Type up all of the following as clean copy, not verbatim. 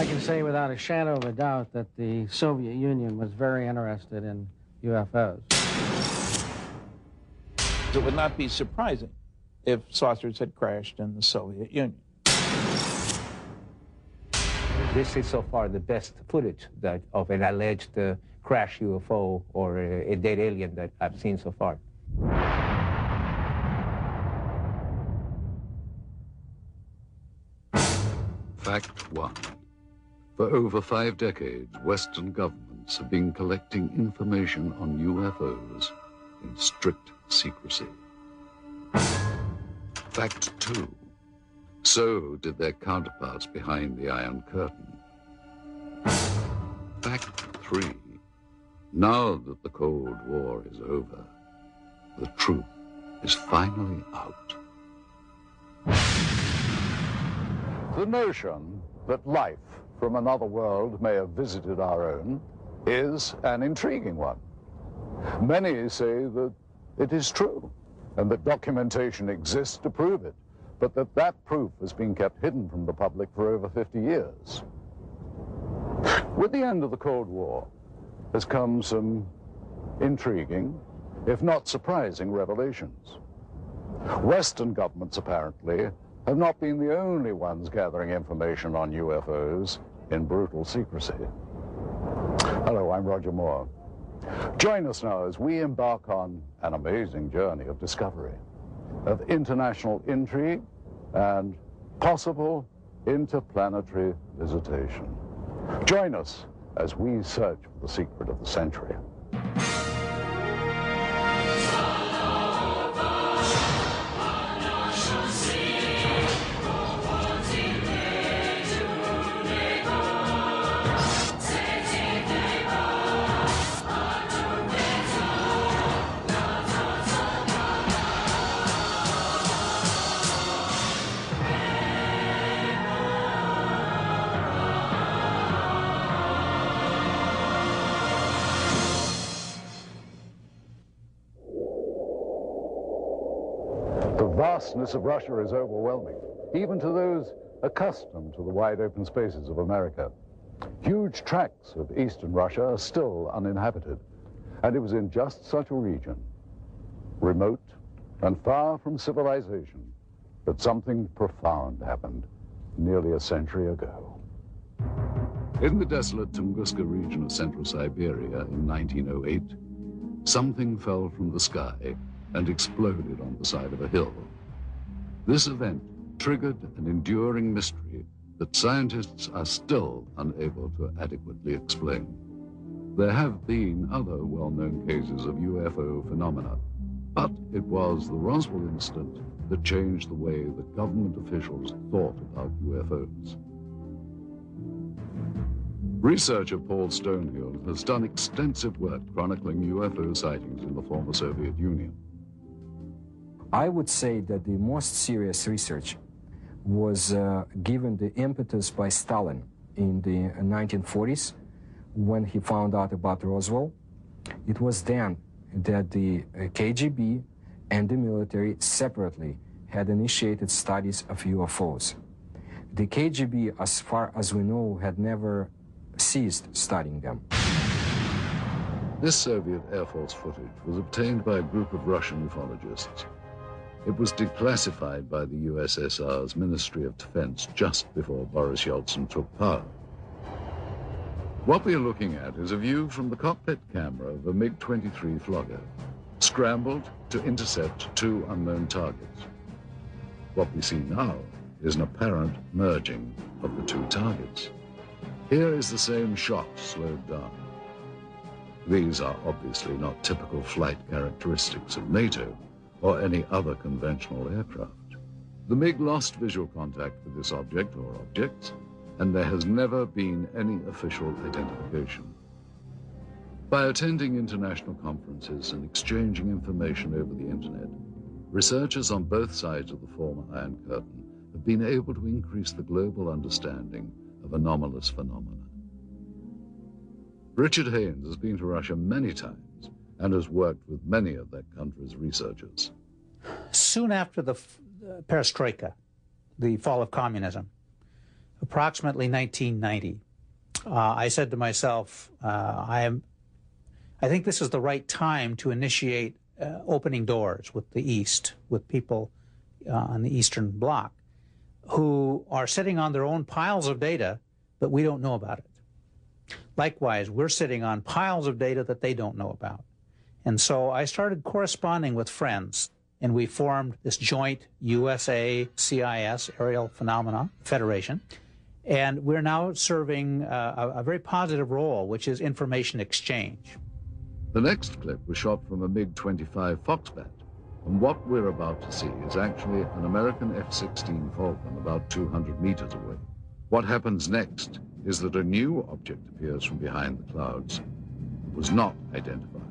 I can say without a shadow of a doubt that the Soviet Union was very interested in UFOs. It would not be surprising if saucers had crashed in the Soviet Union. This is so far the best footage of an alleged crash UFO or a dead alien that I've seen so far. Fact 1. For over 5 decades, Western governments have been collecting information on UFOs in strict secrecy. Fact 2. So did their counterparts behind the Iron Curtain. Fact 3. Now that the Cold War is over, the truth is finally out. The notion that life from another world may have visited our own is an intriguing one. Many say that it is true, and that documentation exists to prove it, but that proof has been kept hidden from the public for over 50 years. With the end of the Cold War has come some intriguing, if not surprising, revelations. Western governments, apparently, have not been the only ones gathering information on UFOs in brutal secrecy. Hello, I'm Rodger Moore. Join us now as we embark on an amazing journey of discovery, of international intrigue, and possible interplanetary visitation. Join us as we search for the secret of the century. The vastness of Russia is overwhelming, even to those accustomed to the wide open spaces of America. Huge tracts of eastern Russia are still uninhabited, and it was in just such a region, remote and far from civilization, that something profound happened nearly a century ago. In the desolate Tunguska region of central Siberia in 1908, something fell from the sky and exploded on the side of a hill. This event triggered an enduring mystery that scientists are still unable to adequately explain. There have been other well-known cases of UFO phenomena, but it was the Roswell incident that changed the way that government officials thought about UFOs. Researcher Paul Stonehill has done extensive work chronicling UFO sightings in the former Soviet Union. I would say that the most serious research was given the impetus by Stalin in the 1940s when he found out about Roswell. It was then that the KGB and the military separately had initiated studies of UFOs. The KGB, as far as we know, had never ceased studying them. This Soviet Air Force footage was obtained by a group of Russian ufologists. It was declassified by the USSR's Ministry of Defense just before Boris Yeltsin took power. What we are looking at is a view from the cockpit camera of a MiG-23 Flogger, scrambled to intercept 2 unknown targets. What we see now is an apparent merging of the 2 targets. Here is the same shot slowed down. These are obviously not typical flight characteristics of NATO or any other conventional aircraft. The MiG lost visual contact with this object or objects, and there has never been any official identification. By attending international conferences and exchanging information over the internet, researchers on both sides of the former Iron Curtain have been able to increase the global understanding of anomalous phenomena. Richard Haynes has been to Russia many times and has worked with many of that country's researchers. Soon after the perestroika, the fall of communism, approximately 1990. I said to myself, I think this is the right time to initiate opening doors with the East, with people on the Eastern Bloc who are sitting on their own piles of data, but we don't know about it. Likewise, we're sitting on piles of data that they don't know about. And so I started corresponding with friends, and we formed this joint USA-CIS Aerial Phenomena Federation. And we're now serving a very positive role, which is information exchange. The next clip was shot from a MiG-25 Foxbat, and what we're about to see is actually an American F-16 Falcon about 200 meters away. What happens next is that a new object appears from behind the clouds. It was not identified.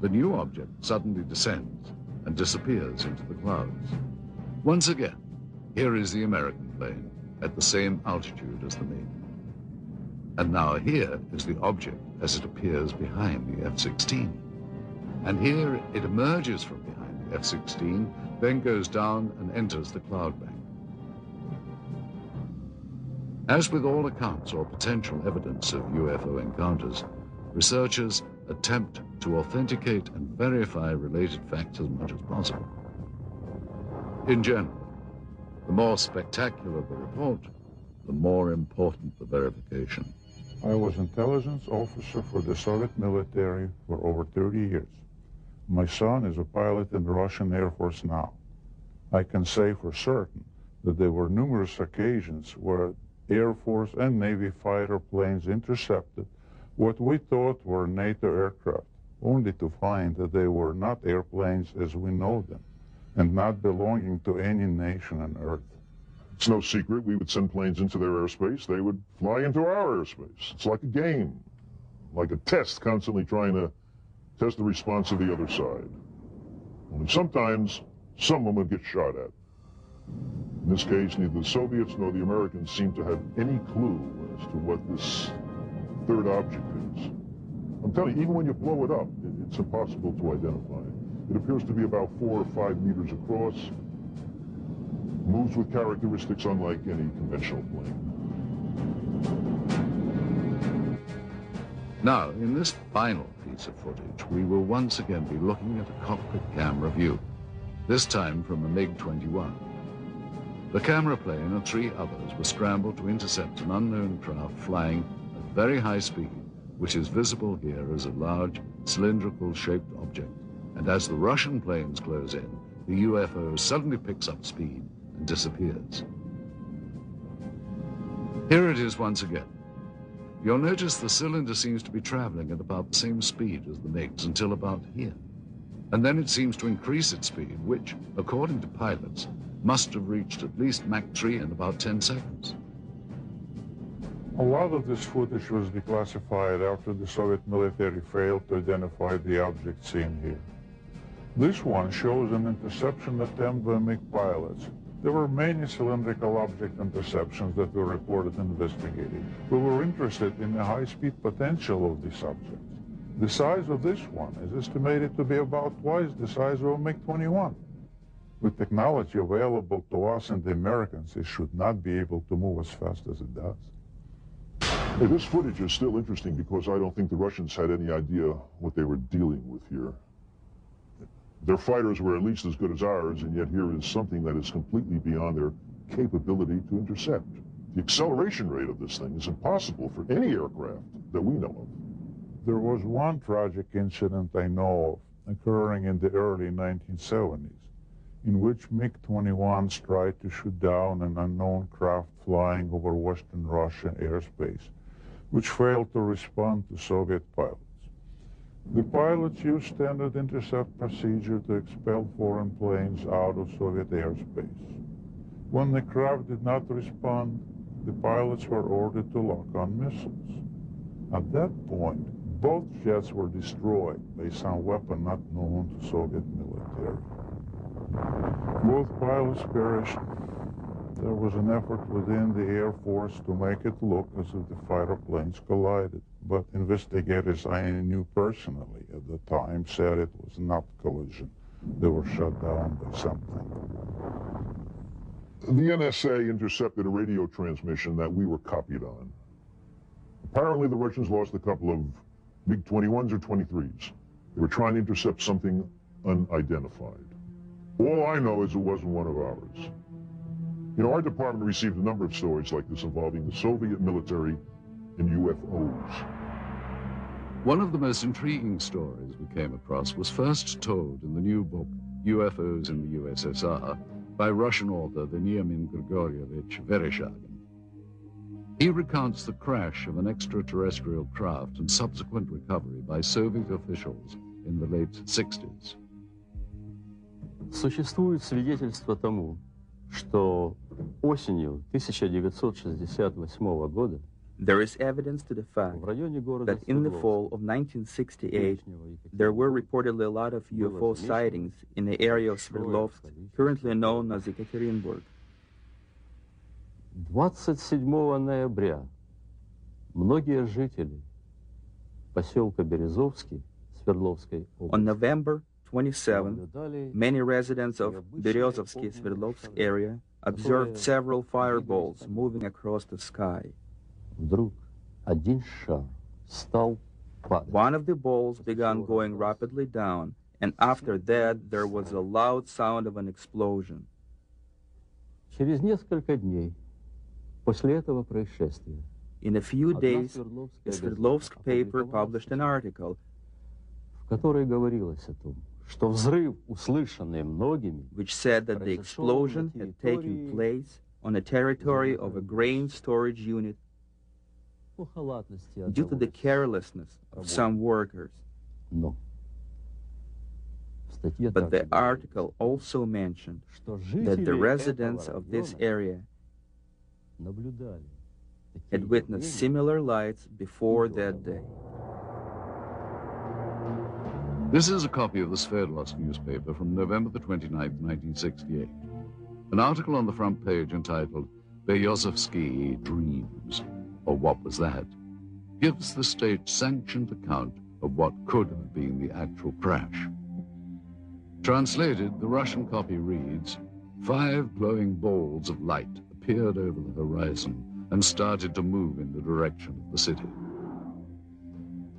The new object suddenly descends and disappears into the clouds. Once again, here is the American plane at the same altitude as the MiG. And now here is the object as it appears behind the F-16. And here it emerges from behind the F-16, then goes down and enters the cloud bank. As with all accounts or potential evidence of UFO encounters, researchers attempt to authenticate and verify related facts as much as possible. In general, the more spectacular the report, the more important the verification. I was intelligence officer for the Soviet military for over 30 years. My son is a pilot in the Russian Air Force now. I can say for certain that there were numerous occasions where Air Force and Navy fighter planes intercepted what we thought were NATO aircraft, only to find that they were not airplanes as we know them, and not belonging to any nation on Earth. It's no secret we would send planes into their airspace. They would fly into our airspace. It's like a game, like a test, constantly trying to test the response of the other side. Only sometimes someone would get shot at. In this case, neither the Soviets nor the Americans seem to have any clue as to what this third object is. I'm telling you, even when you blow it up, it's impossible to identify. It appears to be about 4 or 5 meters across, moves with characteristics unlike any conventional plane. Now, in this final piece of footage, we will once again be looking at a cockpit camera view, this time from a MiG-21. The camera plane and 3 others were scrambled to intercept an unknown craft flying at very high speed, which is visible here as a large cylindrical-shaped object. And as the Russian planes close in, the UFO suddenly picks up speed and disappears. Here it is once again. You'll notice the cylinder seems to be traveling at about the same speed as the MiGs until about here. And then it seems to increase its speed, which, according to pilots, must have reached at least Mach 3 in about 10 seconds. A lot of this footage was declassified after the Soviet military failed to identify the object seen here. This one shows an interception attempt by MiG pilots. There were many cylindrical object interceptions that were reported and investigated. We were interested in the high-speed potential of these objects. The size of this one is estimated to be about twice the size of a MiG-21. With technology available to us and the Americans, it should not be able to move as fast as it does. Hey, this footage is still interesting because I don't think the Russians had any idea what they were dealing with here. Their fighters were at least as good as ours, and yet here is something that is completely beyond their capability to intercept. The acceleration rate of this thing is impossible for any aircraft that we know of. There was one tragic incident I know of occurring in the early 1970s, in which MiG-21s tried to shoot down an unknown craft flying over Western Russian airspace, which failed to respond to Soviet pilots. The pilots used standard intercept procedure to expel foreign planes out of Soviet airspace. When the craft did not respond, the pilots were ordered to lock on missiles. At that point, both jets were destroyed by some weapon not known to Soviet military. Both pilots perished. There was an effort within the Air Force to make it look as if the fighter planes collided, but investigators I knew personally at the time said it was not collision. They were shot down by something. The NSA intercepted a radio transmission that we were copied on. Apparently, the Russians lost a couple of MiG-21s or 23s. They were trying to intercept something unidentified. All I know is it wasn't one of ours. You know, our department received a number of stories like this involving the Soviet military and UFOs. One of the most intriguing stories we came across was first told in the new book, UFOs in the USSR, by Russian author Veniamin Grigorievich Vereshchagin. He recounts the crash of an extraterrestrial craft and subsequent recovery by Soviet officials in the late 60s. Существует свидетельство тому, что осенью 1968 года there is evidence to the fact that in the fall of 1968, there were reportedly a lot of UFO sightings in the area of Sverdlovsk, currently known as Ekaterinburg. 27 ноября многие жители поселка Березовский Свердловской области On November 27, many residents of Berezovsky Sverdlovsk area observed several fireballs moving across the sky. Вдруг один шар стал падать. One of the balls began going rapidly down, and after that there was a loud sound of an explosion. Через несколько дней после этого происшествия In a few days, a Sverdlovsk paper published an article в которой говорилось о том, что взрыв, услышанный многими, which said that the explosion had taken place on a territory of a grain storage unit due to the carelessness of some workers. But the article also mentioned that the residents of this area had witnessed similar lights before that day. This is a copy of the Sverdlovsk newspaper from November the 29th, 1968. An article on the front page entitled Berezovsky Dreams, or What Was That?, gives the state-sanctioned account of what could have been the actual crash. Translated, the Russian copy reads, 5 glowing balls of light appeared over the horizon and started to move in the direction of the city.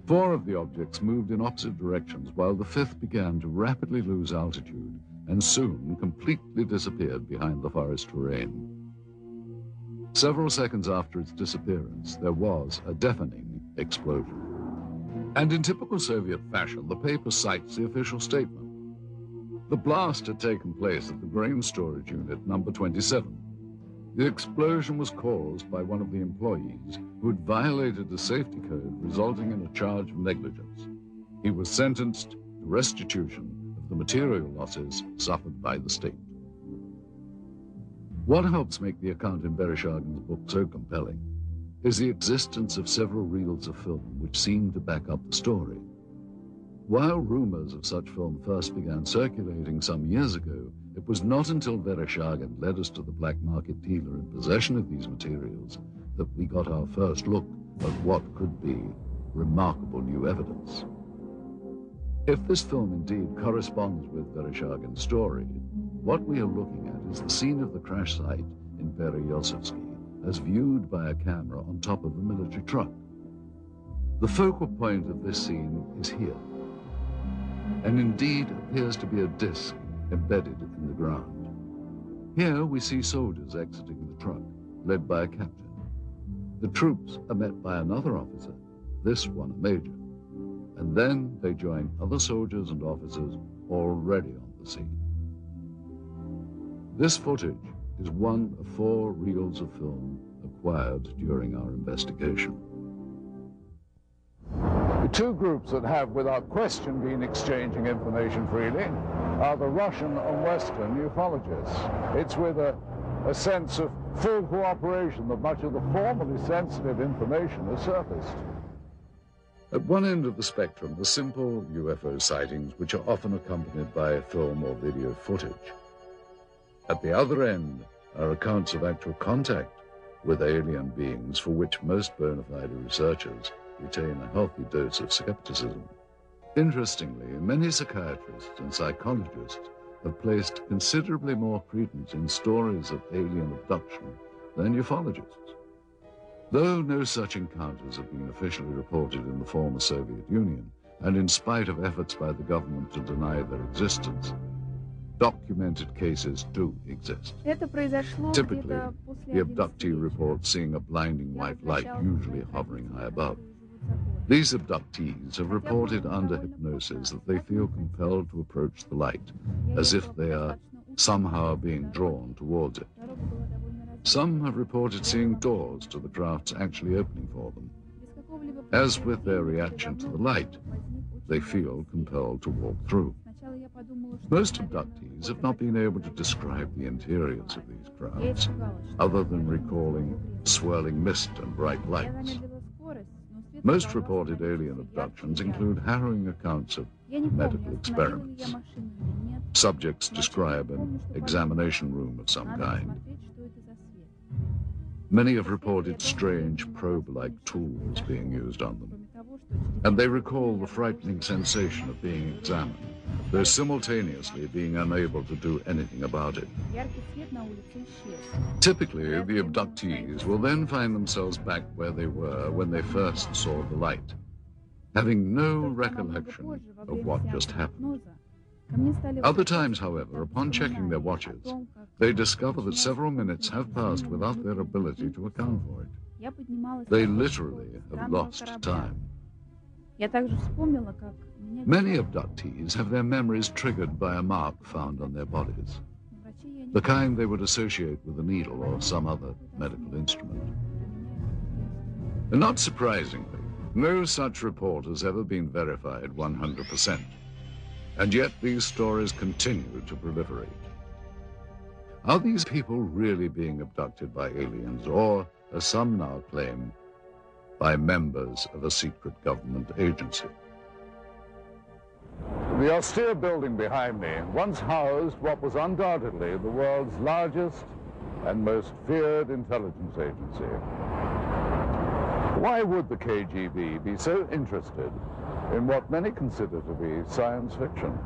4 of the objects moved in opposite directions, while the 5th began to rapidly lose altitude and soon completely disappeared behind the forest terrain. Several seconds after its disappearance, there was a deafening explosion. And in typical Soviet fashion, the paper cites the official statement. The blast had taken place at the grain storage unit number 27. The explosion was caused by one of the employees who had violated the safety code, resulting in a charge of negligence. He was sentenced to restitution of the material losses suffered by the state. What helps make the account in Vereshchagin's book so compelling is the existence of several reels of film which seem to back up the story. While rumors of such film first began circulating some years ago, it was not until Vereshchagin led us to the black market dealer in possession of these materials that we got our first look at what could be remarkable new evidence. If this film indeed corresponds with Vereshchagin's story, what we are looking at is the scene of the crash site in Berezovsky as viewed by a camera on top of a military truck. The focal point of this scene is here, and indeed appears to be a disc embedded in the ground. Here we see soldiers exiting the truck, led by a captain. The troops are met by another officer, this one a major, and then they join other soldiers and officers already on the scene. This footage is one of 4 reels of film acquired during our investigation. The 2 groups that have, without question, been exchanging information freely are the Russian and Western ufologists. It's with a sense of full cooperation that much of the formerly sensitive information has surfaced. At one end of the spectrum are simple UFO sightings, which are often accompanied by film or video footage. At the other end are accounts of actual contact with alien beings, for which most bona fide researchers retain a healthy dose of skepticism. Interestingly, many psychiatrists and psychologists have placed considerably more credence in stories of alien abduction than ufologists. Though no such encounters have been officially reported in the former Soviet Union, and in spite of efforts by the government to deny their existence, documented cases do exist. Typically, the abductee reports seeing a blinding white light, usually hovering high above. These abductees have reported under hypnosis that they feel compelled to approach the light, as if they are somehow being drawn towards it. Some have reported seeing doors to the crafts actually opening for them. As with their reaction to the light, they feel compelled to walk through. Most abductees have not been able to describe the interiors of these crafts, other than recalling swirling mist and bright lights. Most reported alien abductions include harrowing accounts of medical experiments. Subjects describe an examination room of some kind. Many have reported strange probe-like tools being used on them, and they recall the frightening sensation of being examined, though simultaneously being unable to do anything about it. Typically, the abductees will then find themselves back where they were when they first saw the light, having no recollection of what just happened. Other times, however, upon checking their watches, they discover that several minutes have passed without their ability to account for it. They literally have lost time. Many abductees have their memories triggered by a mark found on their bodies, the kind they would associate with a needle or some other medical instrument. And not surprisingly, no such report has ever been verified 100%. And yet these stories continue to proliferate. Are these people really being abducted by aliens, or, as some now claim, by members of a secret government agency? The austere building behind me once housed what was undoubtedly the world's largest and most feared intelligence agency. Why would the KGB be so interested in what many consider to be science fiction?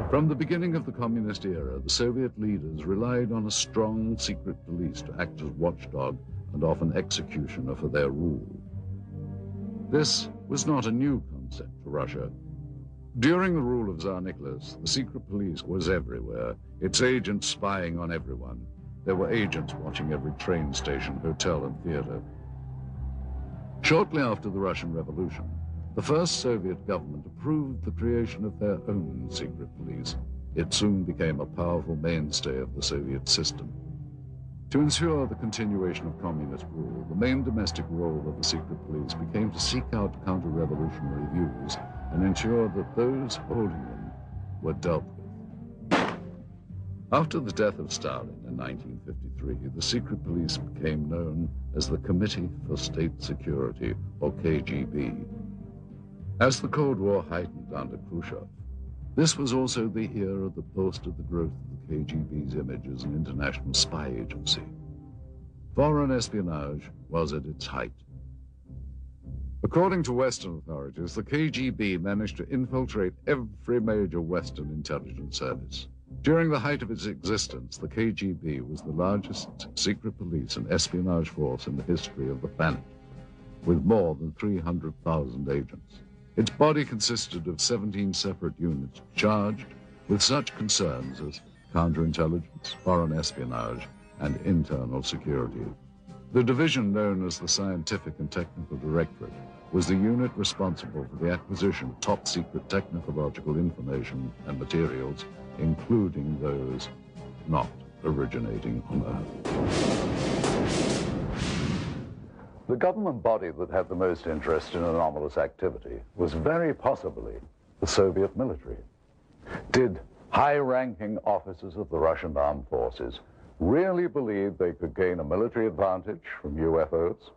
From the beginning of the communist era, the Soviet leaders relied on a strong secret police to act as watchdog and often executioner for their rule. This was not a new concept for Russia. During the rule of Tsar Nicholas, the secret police was everywhere, its agents spying on everyone. There were agents watching every train station, hotel, and theater. Shortly after the Russian Revolution, the first Soviet government approved the creation of their own secret police. It soon became a powerful mainstay of the Soviet system. To ensure the continuation of communist rule, the main domestic role of the secret police became to seek out counter-revolutionary views and ensure that those holding them were dealt with. After the death of Stalin in 1953, the secret police became known as the Committee for State Security, or KGB. As the Cold War heightened under Khrushchev, this was also the era that boasted the growth of the KGB's image as an international spy agency. Foreign espionage was at its height. According to Western authorities, the KGB managed to infiltrate every major Western intelligence service. During the height of its existence, the KGB was the largest secret police and espionage force in the history of the planet, with more than 300,000 agents. Its body consisted of 17 separate units charged with such concerns as counterintelligence, foreign espionage, and internal security. The division known as the Scientific and Technical Directorate was the unit responsible for the acquisition of top-secret technological information and materials, including those not originating on Earth. The government body that had the most interest in anomalous activity was very possibly the Soviet military. Did high-ranking officers of the Russian armed forces really believe they could gain a military advantage from UFOs?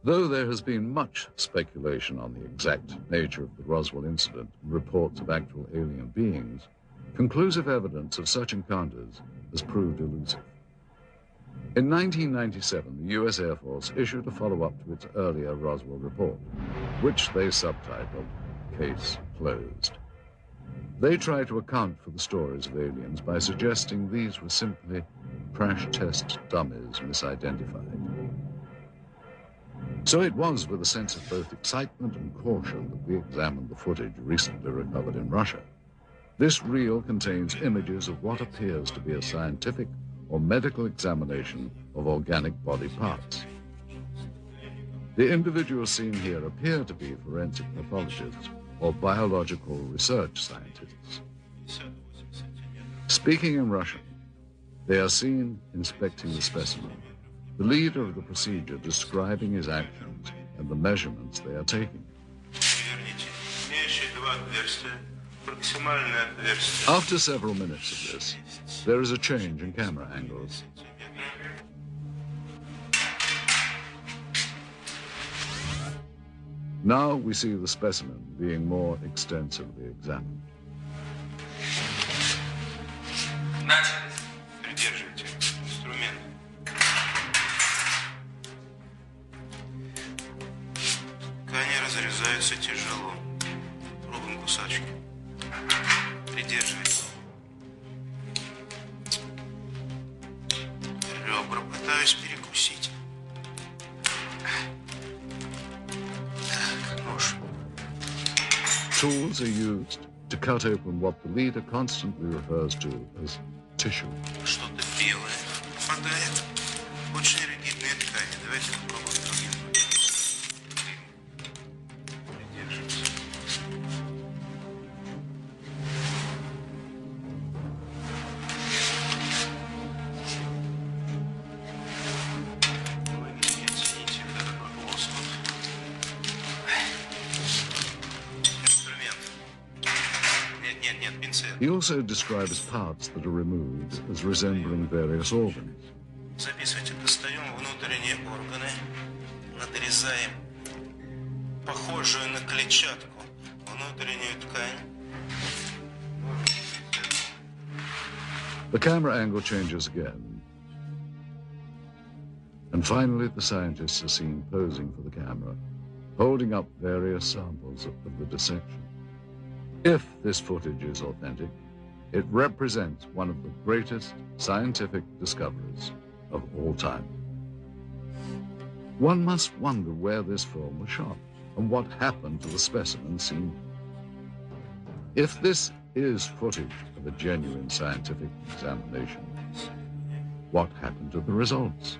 Though there has been much speculation on the exact nature of the Roswell incident and reports of actual alien beings, conclusive evidence of such encounters has proved elusive. In 1997, the U.S. Air Force issued a follow-up to its earlier Roswell report, which they subtitled Case Closed. They try to account for the stories of aliens by suggesting these were simply crash test dummies misidentified. So it was with a sense of both excitement and caution that we examined the footage recently recovered in Russia. This reel contains images of what appears to be a scientific or medical examination of organic body parts. The individuals seen here appear to be forensic pathologists or biological research scientists. Speaking in Russian, they are seen inspecting the specimen, the leader of the procedure describing his actions and the measurements they are taking. After several minutes of this, there is a change in camera angles. Now we see the specimen being more extensively examined. Ткани разрезаются тяжело. Пробуем кусачки. Придерживайте. Ребра пытаюсь перекусить. Tools are used to cut open what the leader constantly refers to as tissue. Что-то белое попадает. Очень ригидные ткани. Давайте попробуем другим. Придерживайся. Вы не оцените этот лоскут. He also describes parts that are removed as resembling various organs. Записывайте, достаем внутренние органы, надрезаем похожую на клетчатку внутреннюю ткань. The camera angle changes again. And finally, the scientists are seen posing for the camera, holding up various samples of the dissection. If this footage is authentic, it represents one of the greatest scientific discoveries of all time. One must wonder where this film was shot and what happened to the specimen seen. If this is footage of a genuine scientific examination, what happened to the results?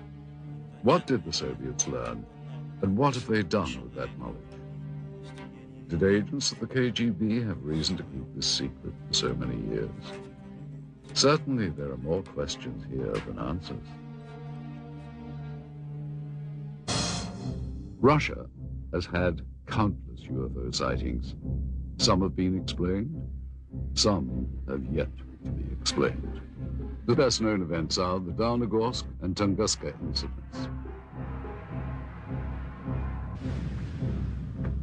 What did the Soviets learn, and what have they done with that knowledge? Did agents of the KGB have reason to keep this secret for so many years? Certainly there are more questions here than answers. Russia has had countless UFO sightings. Some have been explained, some have yet to be explained. The best known events are the Daunagorsk and Tunguska incidents.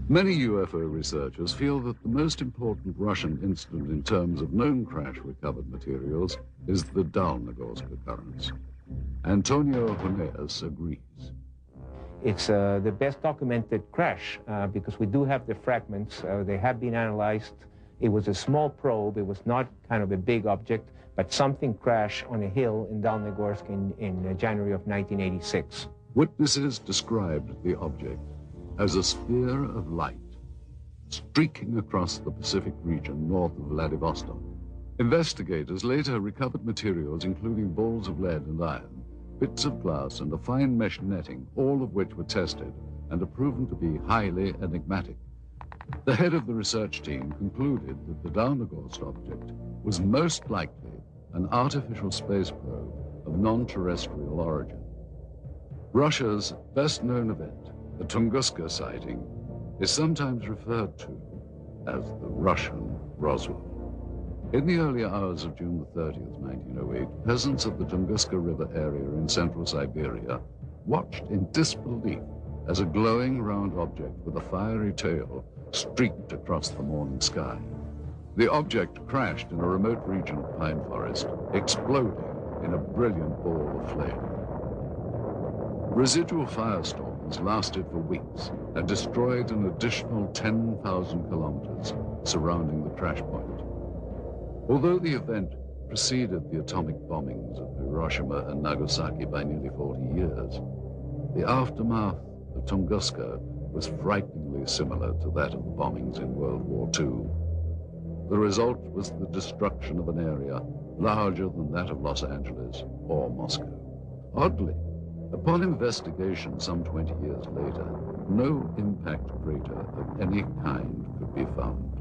Many UFO researchers feel that the most important Russian incident in terms of known crash recovered materials is the Daunagorsk occurrence. Antonio Huneas agrees. It's the best documented crash because we do have the fragments. They have been analyzed. It was a small probe. It was not kind of a big object, but something crashed on a hill in Daunagorsk in January of 1986. Witnesses described the object as a sphere of light streaking across the Pacific region north of Vladivostok. Investigators later recovered materials including balls of lead and iron, bits of glass, and a fine mesh netting, all of which were tested and are proven to be highly enigmatic. The head of the research team concluded that the Daunagorsk object was most likely an artificial space probe of non-terrestrial origin. Russia's best-known event, the Tunguska sighting, is sometimes referred to as the Russian Roswell. In the early hours of June the 30th, 1908, peasants of the Tunguska River area in central Siberia watched in disbelief as a glowing round object with a fiery tail streaked across the morning sky. The object crashed in a remote region of pine forest, exploding in a brilliant ball of flame. Residual firestorms lasted for weeks and destroyed an additional 10,000 kilometers surrounding the crash point. Although the event preceded the atomic bombings of Hiroshima and Nagasaki by nearly 40 years, the aftermath of Tunguska was frighteningly similar to that of the bombings in World War II. The result was the destruction of an area larger than that of Los Angeles or Moscow. Oddly, upon investigation some 20 years later, no impact crater of any kind could be found.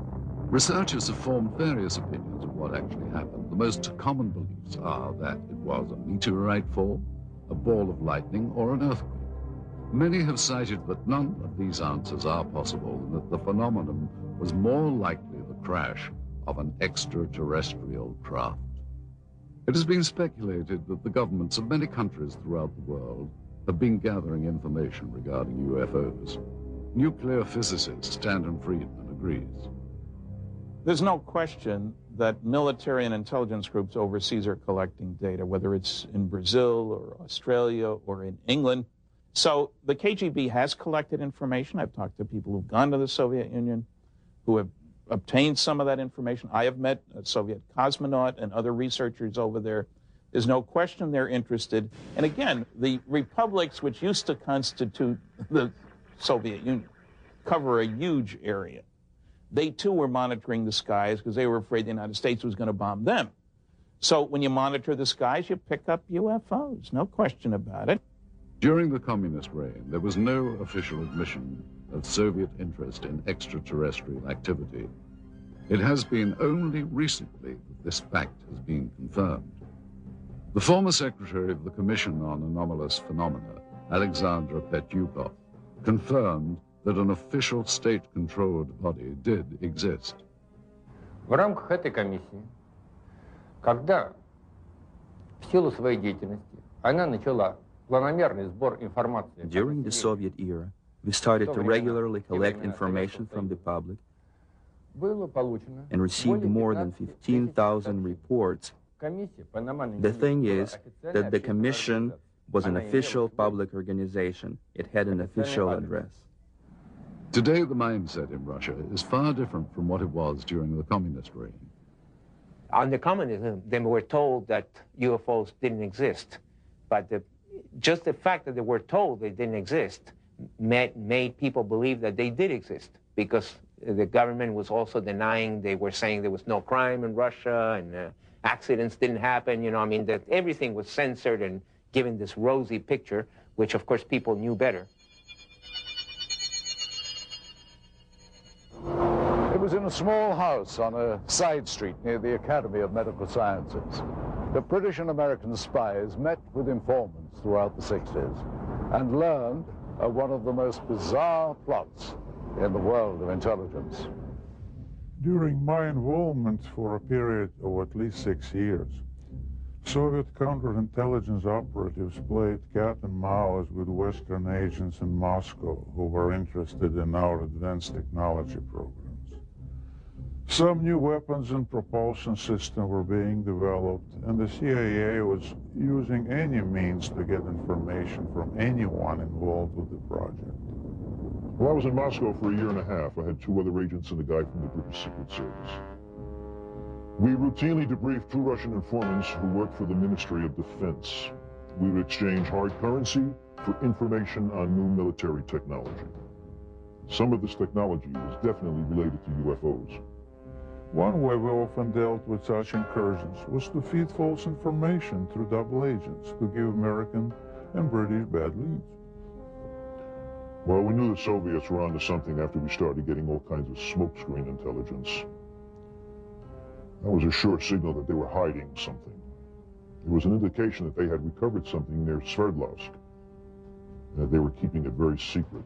Researchers have formed various opinions of what actually happened. The most common beliefs are that it was a meteorite fall, a ball of lightning, or an earthquake. Many have cited that none of these answers are possible and that the phenomenon was more likely the crash of an extraterrestrial craft. It has been speculated that the governments of many countries throughout the world have been gathering information regarding UFOs. Nuclear physicist Stanton Friedman agrees. There's no question that military and intelligence groups overseas are collecting data, whether it's in Brazil or Australia or in England. So the KGB has collected information. I've talked to people who've gone to the Soviet Union, who have obtained some of that information. I have met a Soviet cosmonaut and other researchers over there. There's no question they're interested. And again, the republics which used to constitute the Soviet Union cover a huge area. They too were monitoring the skies because they were afraid the United States was going to bomb them. So when you monitor the skies, you pick up UFOs, no question about it. During the communist reign, there was no official admission of Soviet interest in extraterrestrial activity. It has been only recently that this fact has been confirmed. The former secretary of the Commission on Anomalous Phenomena, Alexandra Petyukov, confirmed that an official state-controlled body did exist. В рамках этой комиссии, когда в силу своей деятельности она начала планомерный сбор информации. During the Soviet era, we started to regularly collect information from the public and received more than 15,000 reports. The thing is that the commission was an official public organization. It had an official address. Today, the mindset in Russia is far different from what it was during the communist reign. Under communism, they were told that UFOs didn't exist, but just the fact that they were told they didn't exist made people believe that they did exist, because the government was also denying. They were saying there was no crime in Russia and accidents didn't happen. You know, I mean, that everything was censored and given this rosy picture, which of course people knew better. It was in a small house on a side street near the Academy of Medical Sciences. The British and American spies met with informants throughout the 60s and learned of one of the most bizarre plots in the world of intelligence. During my involvement for a period of at least 6 years, Soviet counterintelligence operatives played cat and mouse with Western agents in Moscow who were interested in our advanced technology programs. Some new weapons and propulsion systems were being developed, and the CIA was using any means to get information from anyone involved with the project. Well, I was in Moscow for a year and a half. I had 2 other agents and a guy from the British Secret Service. We routinely debriefed 2 Russian informants who worked for the Ministry of Defense. We would exchange hard currency for information on new military technology. Some of this technology was definitely related to UFOs. One way we often dealt with such incursions was to feed false information through double agents to give American and British bad leads. Well, we knew the Soviets were onto something after we started getting all kinds of smokescreen intelligence. That was a sure signal that they were hiding something. It was an indication that they had recovered something near Sverdlovsk, and that they were keeping it very secret.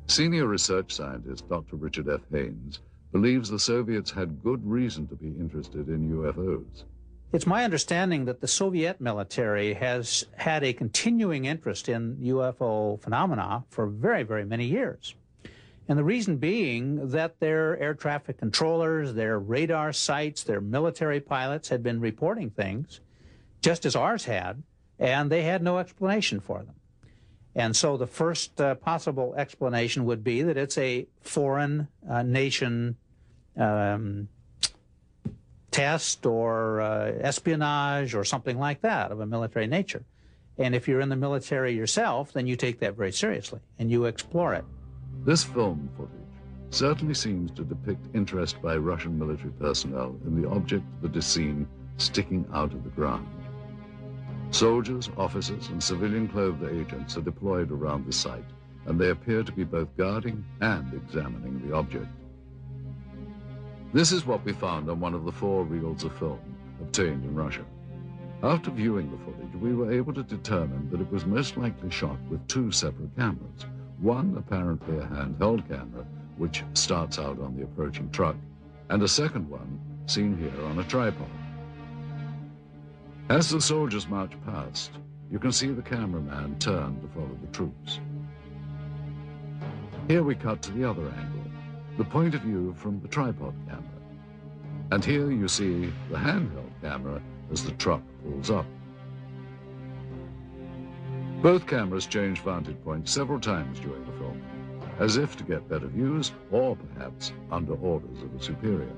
Senior research scientist Dr. Richard F. Haynes believes the Soviets had good reason to be interested in UFOs. It's my understanding that the Soviet military has had a continuing interest in UFO phenomena for very, very many years. And the reason being that their air traffic controllers, their radar sites, their military pilots had been reporting things, just as ours had, and they had no explanation for them. And so the first possible explanation would be that it's a foreign nation test or espionage or something like that of a military nature. And if you're in the military yourself, then you take that very seriously and you explore it. This film footage certainly seems to depict interest by Russian military personnel in the object that is seen sticking out of the ground. Soldiers, officers, and civilian-clothed agents are deployed around the site, and they appear to be both guarding and examining the object. This is what we found on one of the 4 reels of film obtained in Russia. After viewing the footage, we were able to determine that it was most likely shot with 2 separate cameras. One apparently a handheld camera, which starts out on the approaching truck, and a second one seen here on a tripod. As the soldiers march past, you can see the cameraman turn to follow the troops. Here we cut to the other angle, the point of view from the tripod camera. And here you see the handheld camera as the truck pulls up. Both cameras change vantage points several times during the film, as if to get better views or perhaps under orders of a superior.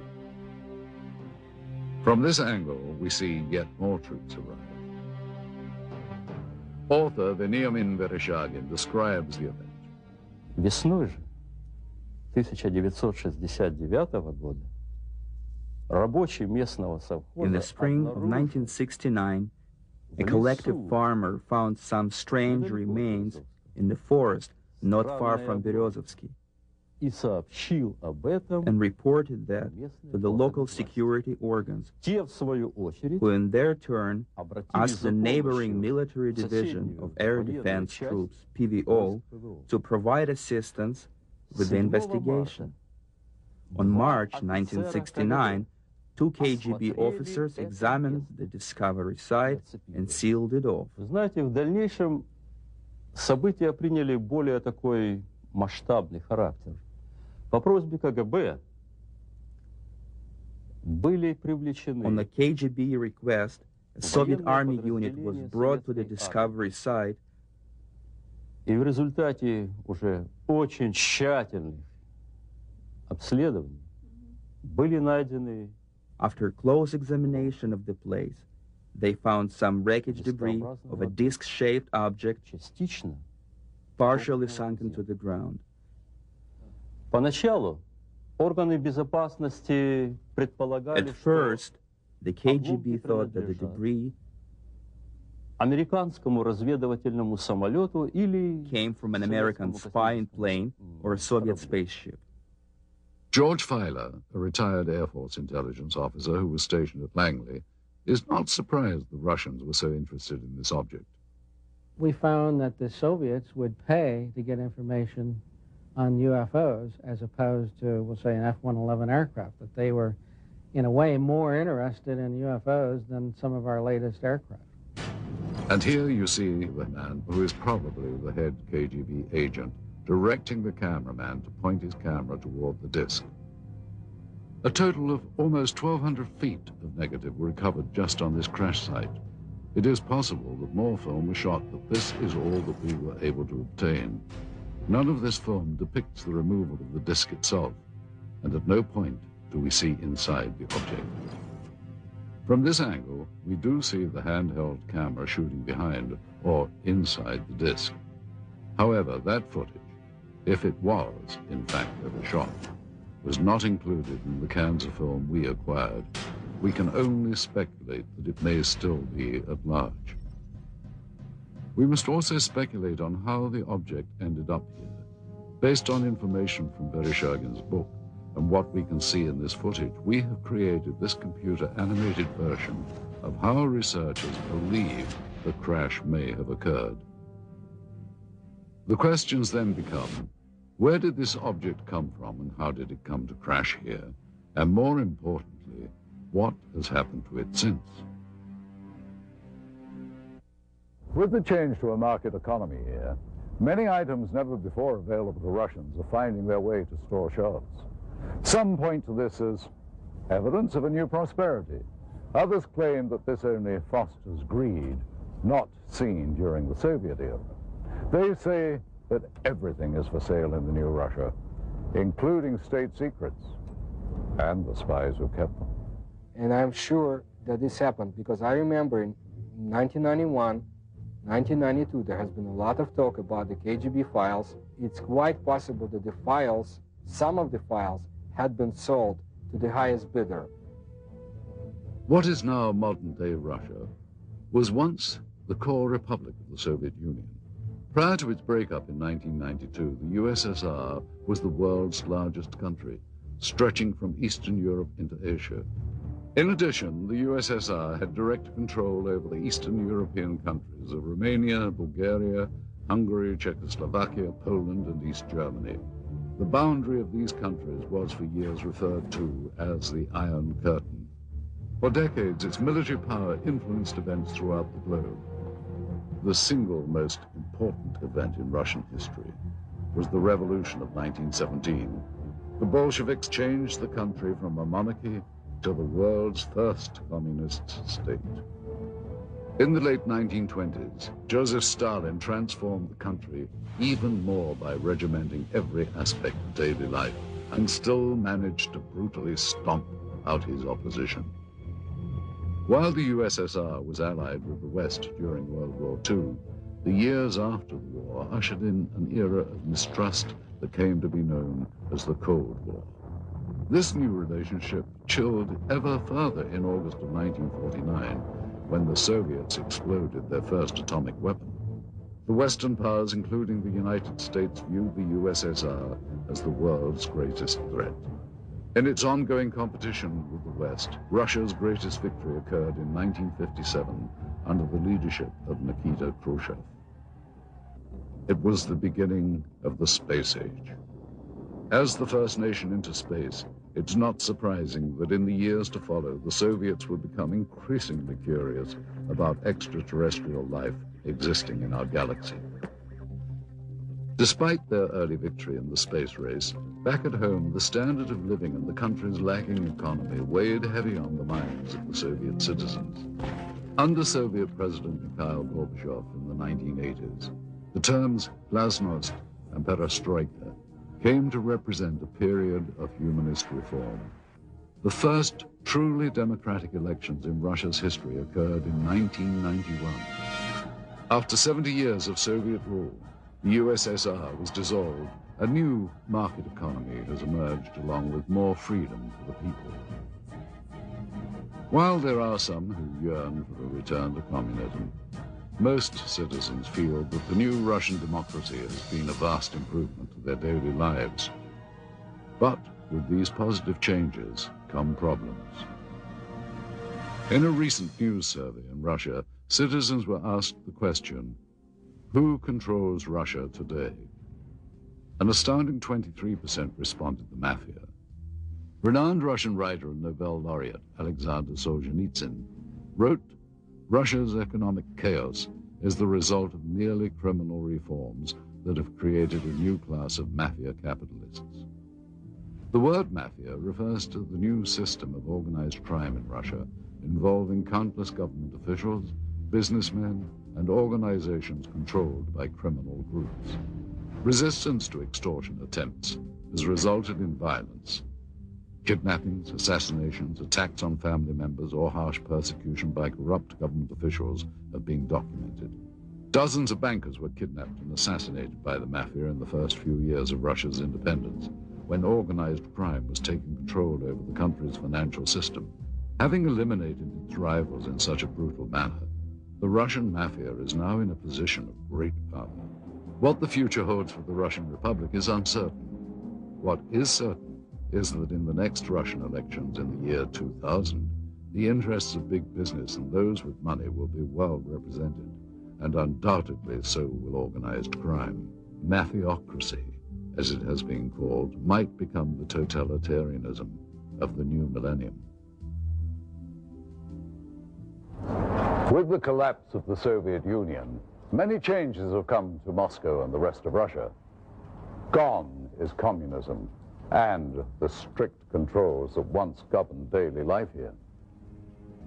From this angle, we see yet more troops arrive. Author Veniamin Vereshchagin describes the event. Весной же 1969 года рабочие местного совхоза In the spring of 1969, a collective farmer found some strange remains in the forest not far from Berezovsky и сообщил об этом, and reported that to the local security organs, те в свою очередь who in their turn обратились asked за the neighboring помощью military в division соседнюю of air военную defense часть troops, PVO, to provide assistance with the 7 investigation. марта On March офицера 1969, 2 KGB осмотрели officers это examined место the discovery site and sealed it off. Вы знаете, в дальнейшем события приняли более такой масштабный характер. По просьбе КГБ были привлечены On the KGB request, a Soviet army unit was brought to the discovery site, и в результате уже очень тщательных обследований были найдены after close examination of the place. They found some wreckage debris of a disc-shaped object частично. partially sunk into the ground. Поначалу органы безопасности предполагали, At first, the KGB thought that the debris американскому разведывательному самолету или came from an American spying plane or a Soviet spaceship. George Filer, a retired Air Force intelligence officer who was stationed at Langley, is not surprised the Russians were so interested in this object. We found that the Soviets would pay to get information on UFOs as opposed to, we'll say, an F-111 aircraft, that they were, in a way, more interested in UFOs than some of our latest aircraft. And here you see the man who is probably the head KGB agent directing the cameraman to point his camera toward the disc. A total of almost 1,200 feet of negative were recovered just on this crash site. It is possible that more film was shot, but this is all that we were able to obtain. None of this film depicts the removal of the disc itself, and at no point do we see inside the object. From this angle, we do see the handheld camera shooting behind or inside the disc. However, that footage, if it was, in fact, ever shot, was not included in the cans of film we acquired. We can only speculate that it may still be at large. We must also speculate on how the object ended up here. Based on information from Vereshchagin's book and what we can see in this footage, we have created this computer-animated version of how researchers believe the crash may have occurred. The questions then become, where did this object come from and how did it come to crash here? And more importantly, what has happened to it since? With the change to a market economy here, many items never before available to Russians are finding their way to store shelves. Some point to this as evidence of a new prosperity. Others claim that this only fosters greed, not seen during the Soviet era. They say that everything is for sale in the new Russia, including state secrets and the spies who kept them. and I'm sure that this happened because I remember in 1991, 1992, there has been a lot of talk about the KGB files. It's quite possible that the files, some of the files, had been sold to the highest bidder. What is now modern-day Russia was once the core republic of the Soviet Union. Prior to its breakup in 1992, the USSR was the world's largest country, stretching from Eastern Europe into Asia. In addition, the USSR had direct control over the Eastern European countries of Romania, Bulgaria, Hungary, Czechoslovakia, Poland, and East Germany. The boundary of these countries was for years referred to as the Iron Curtain. For decades, its military power influenced events throughout the globe. The single most important event in Russian history was the Revolution of 1917. The Bolsheviks changed the country from a monarchy to the world's first communist state. In the late 1920s, Joseph Stalin transformed the country even more by regimenting every aspect of daily life and still managed to brutally stomp out his opposition. While the USSR was allied with the West during World War II, the years after the war ushered in an era of mistrust that came to be known as the Cold War. This new relationship chilled ever further in August of 1949, when the Soviets exploded their first atomic weapon. The Western powers, including the United States, viewed the USSR as the world's greatest threat. In its ongoing competition with the West, Russia's greatest victory occurred in 1957 under the leadership of Nikita Khrushchev. It was the beginning of the space age. As the first nation into space, it's not surprising that in the years to follow, the Soviets would become increasingly curious about extraterrestrial life existing in our galaxy. Despite their early victory in the space race, back at home, the standard of living and the country's lagging economy weighed heavy on the minds of the Soviet citizens. Under Soviet President Mikhail Gorbachev in the 1980s, the terms glasnost and perestroika came to represent a period of humanist reform. The first truly democratic elections in Russia's history occurred in 1991. After 70 years of Soviet rule, the USSR was dissolved. A new market economy has emerged along with more freedom for the people. While there are some who yearn for a return to communism, most citizens feel that the new Russian democracy has been a vast improvement to their daily lives. But with these positive changes come problems. In a recent news survey in Russia, citizens were asked the question, who controls Russia today? An astounding 23% responded the mafia. Renowned Russian writer and Nobel laureate Alexander Solzhenitsyn wrote, Russia's economic chaos is the result of merely criminal reforms that have created a new class of mafia capitalists. The word mafia refers to the new system of organized crime in Russia involving countless government officials, businessmen, and organizations controlled by criminal groups. Resistance to extortion attempts has resulted in violence. Kidnappings, assassinations, attacks on family members, or harsh persecution by corrupt government officials have been documented. Dozens of bankers were kidnapped and assassinated by the mafia in the first few years of Russia's independence, when organized crime was taking control over the country's financial system. Having eliminated its rivals in such a brutal manner, the Russian mafia is now in a position of great power. What the future holds for the Russian Republic is uncertain. What is certain is that in the next Russian elections in the year 2000, the interests of big business and those with money will be well represented, and undoubtedly so will organized crime. Mafiocracy, as it has been called, might become the totalitarianism of the new millennium. With the collapse of the Soviet Union, many changes have come to Moscow and the rest of Russia. Gone is communism and the strict controls that once governed daily life here.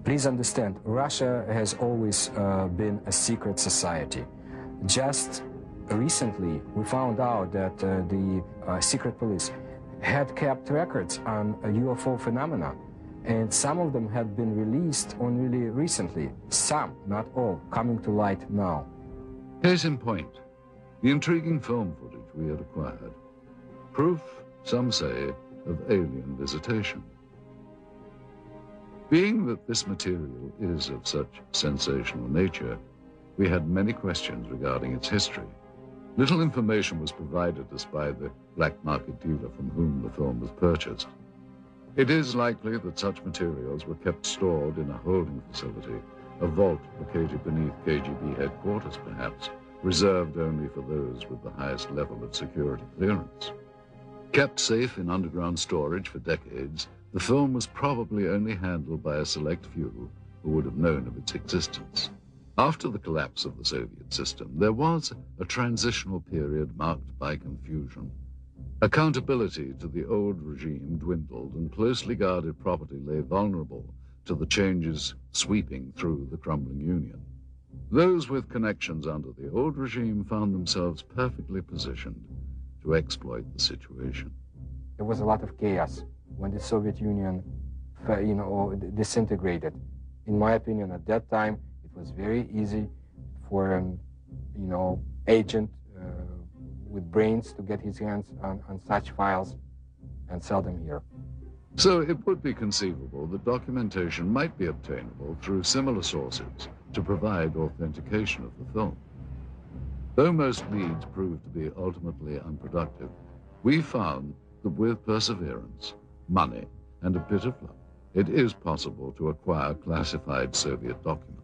Please understand, Russia has always been a secret society. Just recently, we found out that the secret police had kept records on UFO phenomena. And some of them had been released only recently. Some, not all, coming to light now. Case in point, the intriguing film footage we had acquired. Proof, some say, of alien visitation. Being that this material is of such sensational nature, we had many questions regarding its history. Little information was provided us by the black market dealer from whom the film was purchased. It is likely that such materials were kept stored in a holding facility, a vault located beneath KGB headquarters perhaps, reserved only for those with the highest level of security clearance. Kept safe in underground storage for decades, the film was probably only handled by a select few who would have known of its existence. After the collapse of the Soviet system, there was a transitional period marked by confusion. Accountability to the old regime dwindled, and closely guarded property lay vulnerable to the changes sweeping through the crumbling Union. Those with connections under the old regime found themselves perfectly positioned to exploit the situation. There was a lot of chaos when the Soviet Union, disintegrated. In my opinion, at that time, it was very easy for an, agent with brains to get his hands on such files and sell them here. So it would be conceivable that documentation might be obtainable through similar sources to provide authentication of the film. Though most leads proved to be ultimately unproductive, we found that with perseverance, money, and a bit of luck, it is possible to acquire classified Soviet documents.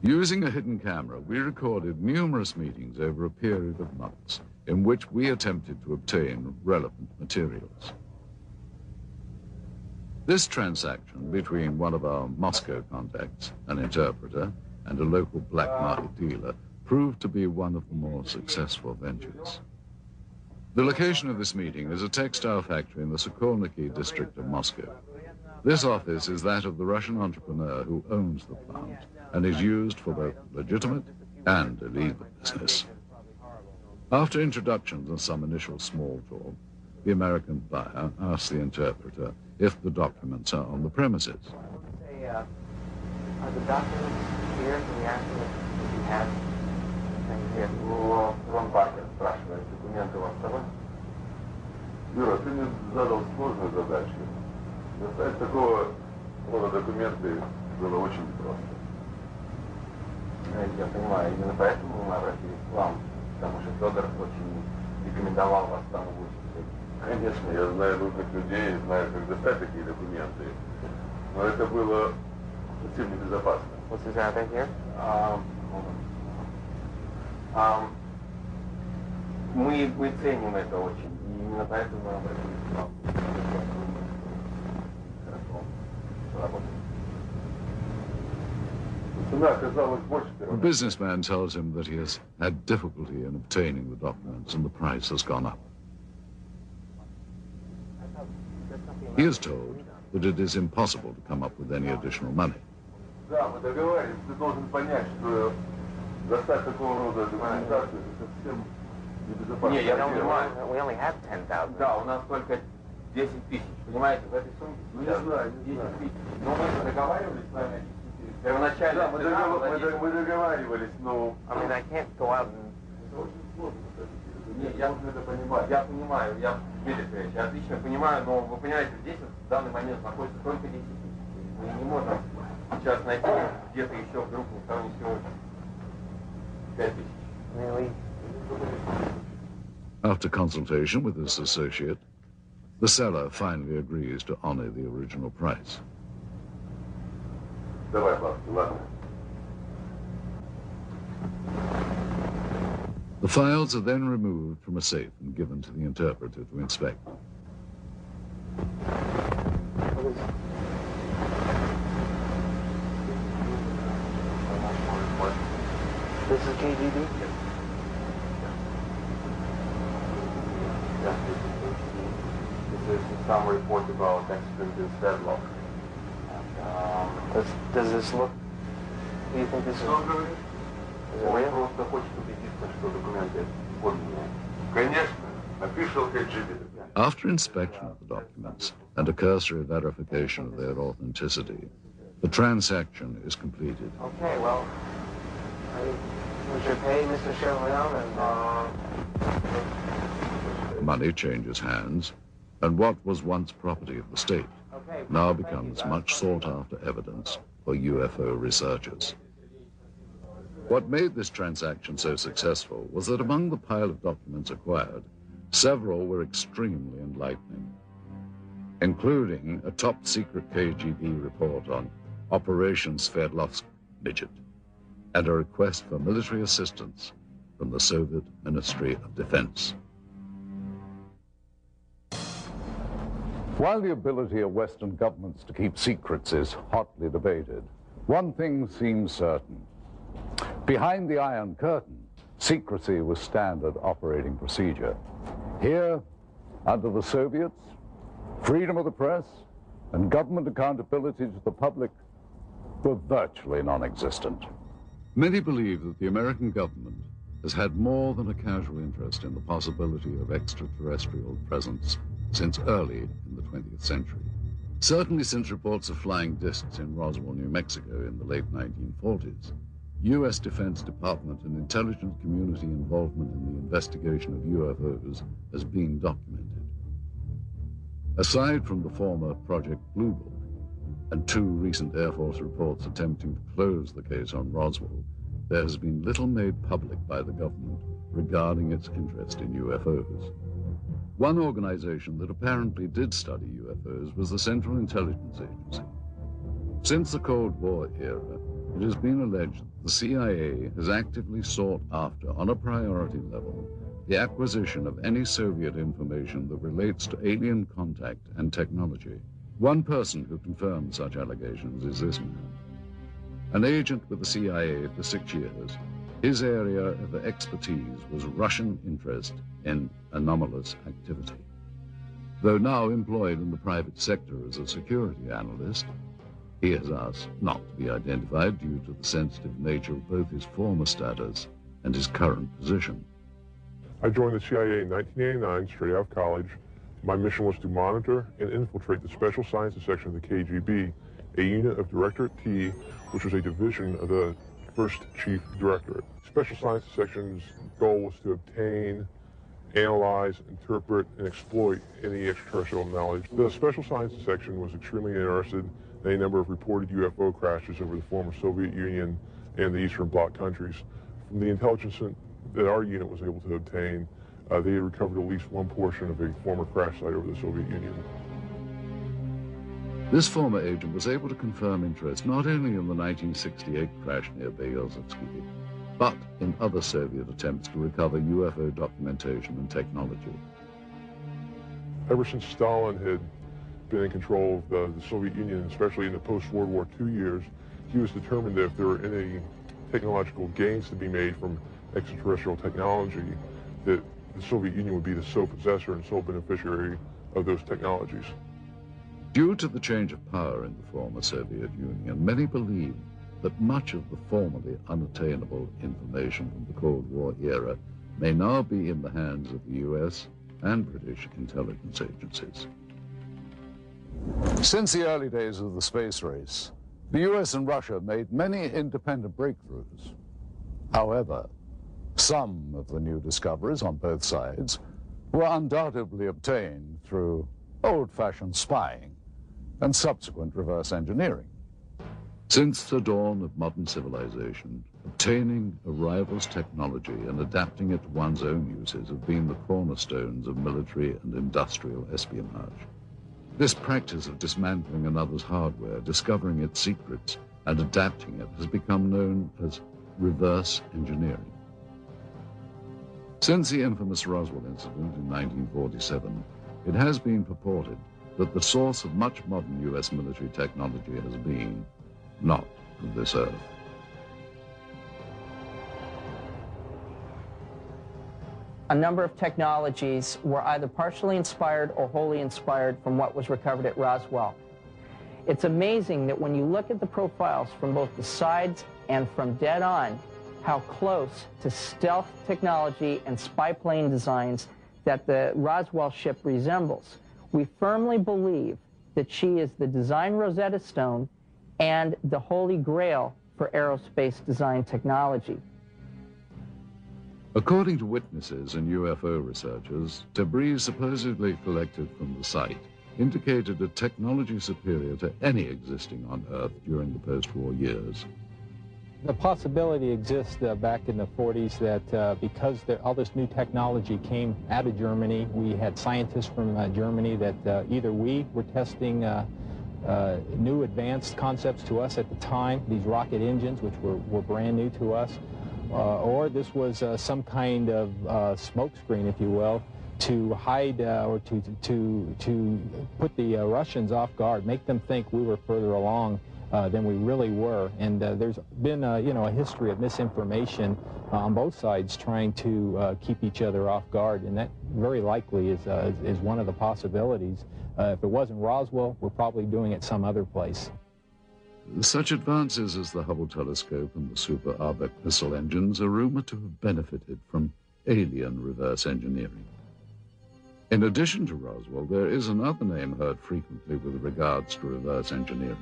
Using a hidden camera, we recorded numerous meetings over a period of months in which we attempted to obtain relevant materials. This transaction between one of our Moscow contacts, an interpreter, and a local black market dealer proved to be one of the more successful ventures. The location of this meeting is a textile factory in the Sokolniki district of Moscow. This office is that of the Russian entrepreneur who owns the plant and is used for both legitimate and illegal business. After introductions and some initial small talk, the American buyer asks the interpreter if the documents are on the premises. Are the documents here? Can we ask them if you have things here? Вон Баркер спрашивает, документы у вас с собой? Юра, ты мне задал сложную задачу. Достать такого рода документы было очень непросто. Я понимаю, именно поэтому мы обратились к вам, потому что Федор очень рекомендовал вас там выучить. Конечно, я знаю нужных людей, знаю, как достать такие документы, но это было совсем небезопасно. What's his address here? Мы ценим это очень, и именно поэтому мы обратились к вам. Хорошо, работаем. The businessman tells him that he has had difficulty in obtaining the documents and the price has gone up. He is told that it is impossible to come up with any additional money. Да, мы договаривались, ты должен понять, что достать такого рода документацию это совсем небезопасно. Не, я понимаю, we only have 10,000. Да, у нас только 10 тысяч, понимаете, в этой сумке. Ну не знаю, 10 тысяч. Но мы договаривались с вами. Первоначально. Да, мы договаривались, но... I mean, I can't go out and... Это очень сложно, Нет, я это понимаю. Я понимаю, я отлично понимаю, но вы понимаете, здесь в данный момент находится только 10 тысяч. Мы не можем сейчас найти где-то еще вдруг никого не сегодня. 5 тысяч. Really? After consultation with his associate, the seller finally agrees to honor the original price. Давай, бабки, ладно. The files are then removed from a safe and given to the interpreter to inspect. This is KGB? Yes, this is KGB. This is some report about accident deadlock. Does this look... Do you think this is... Он просто хочет убедиться, что документы подлинные. Конечно, official KGB. After inspection of the documents, and a cursory verification of their authenticity, the transaction is completed. Okay, well, would you pay Mr. Chevalier and... Money changes hands, and what was once property of the state now becomes much sought-after evidence for UFO researchers. What made this transaction so successful was that among the pile of documents acquired, several were extremely enlightening, including a top-secret KGB report on Operation Sverdlovsk Midget and a request for military assistance from the Soviet Ministry of Defense. While the ability of Western governments to keep secrets is hotly debated, one thing seems certain. Behind the Iron Curtain, secrecy was standard operating procedure. Here, under the Soviets, freedom of the press and government accountability to the public were virtually non-existent. Many believe that the American government has had more than a casual interest in the possibility of extraterrestrial presence since early in the 20th century. Certainly since reports of flying discs in Roswell, New Mexico in the late 1940s, U.S. Defense Department and intelligence community involvement in the investigation of UFOs has been documented. Aside from the former Project Blue Book and 2 recent Air Force reports attempting to close the case on Roswell, there has been little made public by the government regarding its interest in UFOs. One organization that apparently did study UFOs was the Central Intelligence Agency. Since the Cold War era, it has been alleged that the CIA has actively sought after, on a priority level, the acquisition of any Soviet information that relates to alien contact and technology. One person who confirmed such allegations is this man. An agent with the CIA for 6 years, his area of expertise was Russian interest in anomalous activity. Though now employed in the private sector as a security analyst, he has asked not to be identified due to the sensitive nature of both his former status and his current position. I joined the CIA in 1989, straight out of college. My mission was to monitor and infiltrate the Special Sciences Section of the KGB, a unit of Directorate T, which was a division of the First Chief Directorate. Special Sciences Section's goal was to obtain, analyze, interpret, and exploit any extraterrestrial knowledge. The Special Sciences Section was extremely interested in a number of reported UFO crashes over the former Soviet Union and the Eastern Bloc countries. From the intelligence that our unit was able to obtain, they had recovered at least one portion of a former crash site over the Soviet Union. This former agent was able to confirm interest not only in the 1968 crash near Berezovsky, but in other Soviet attempts to recover UFO documentation and technology. Ever since Stalin had been in control of the Soviet Union, especially in the post-World War II years, he was determined that if there were any technological gains to be made from extraterrestrial technology, that the Soviet Union would be the sole possessor and sole beneficiary of those technologies. Due to the change of power in the former Soviet Union, many believe that much of the formerly unattainable information from the Cold War era may now be in the hands of the U.S. and British intelligence agencies. Since the early days of the space race, the U.S. and Russia made many independent breakthroughs. However, some of the new discoveries on both sides were undoubtedly obtained through old-fashioned spying and subsequent reverse engineering. Since the dawn of modern civilization, obtaining a rival's technology and adapting it to one's own uses have been the cornerstones of military and industrial espionage. This practice of dismantling another's hardware, discovering its secrets, and adapting it has become known as reverse engineering. Since the infamous Roswell incident in 1947, it has been purported that the source of much modern U.S. military technology has been not of this earth. A number of technologies were either partially inspired or wholly inspired from what was recovered at Roswell. It's amazing that when you look at the profiles from both the sides and from dead on, how close to stealth technology and spy plane designs that the Roswell ship resembles. We firmly believe that she is the design Rosetta Stone and the holy grail for aerospace design technology. According to witnesses and UFO researchers, debris supposedly collected from the site indicated a technology superior to any existing on Earth during the post-war years. The possibility exists back in the 40s that because all this new technology came out of Germany, we had scientists from Germany that either we were testing new advanced concepts to us at the time, these rocket engines, which were brand new to us, or this was some kind of smokescreen, if you will, to hide or to put the Russians off guard, make them think we were further along than we really were. And there's been a history of misinformation on both sides trying to keep each other off guard, and that very likely is one of the possibilities. If it wasn't Roswell, we're probably doing it some other place. Such advances as the Hubble telescope and the Super Arbeck missile engines are rumored to have benefited from alien reverse engineering. In addition to Roswell, there is another name heard frequently with regards to reverse engineering.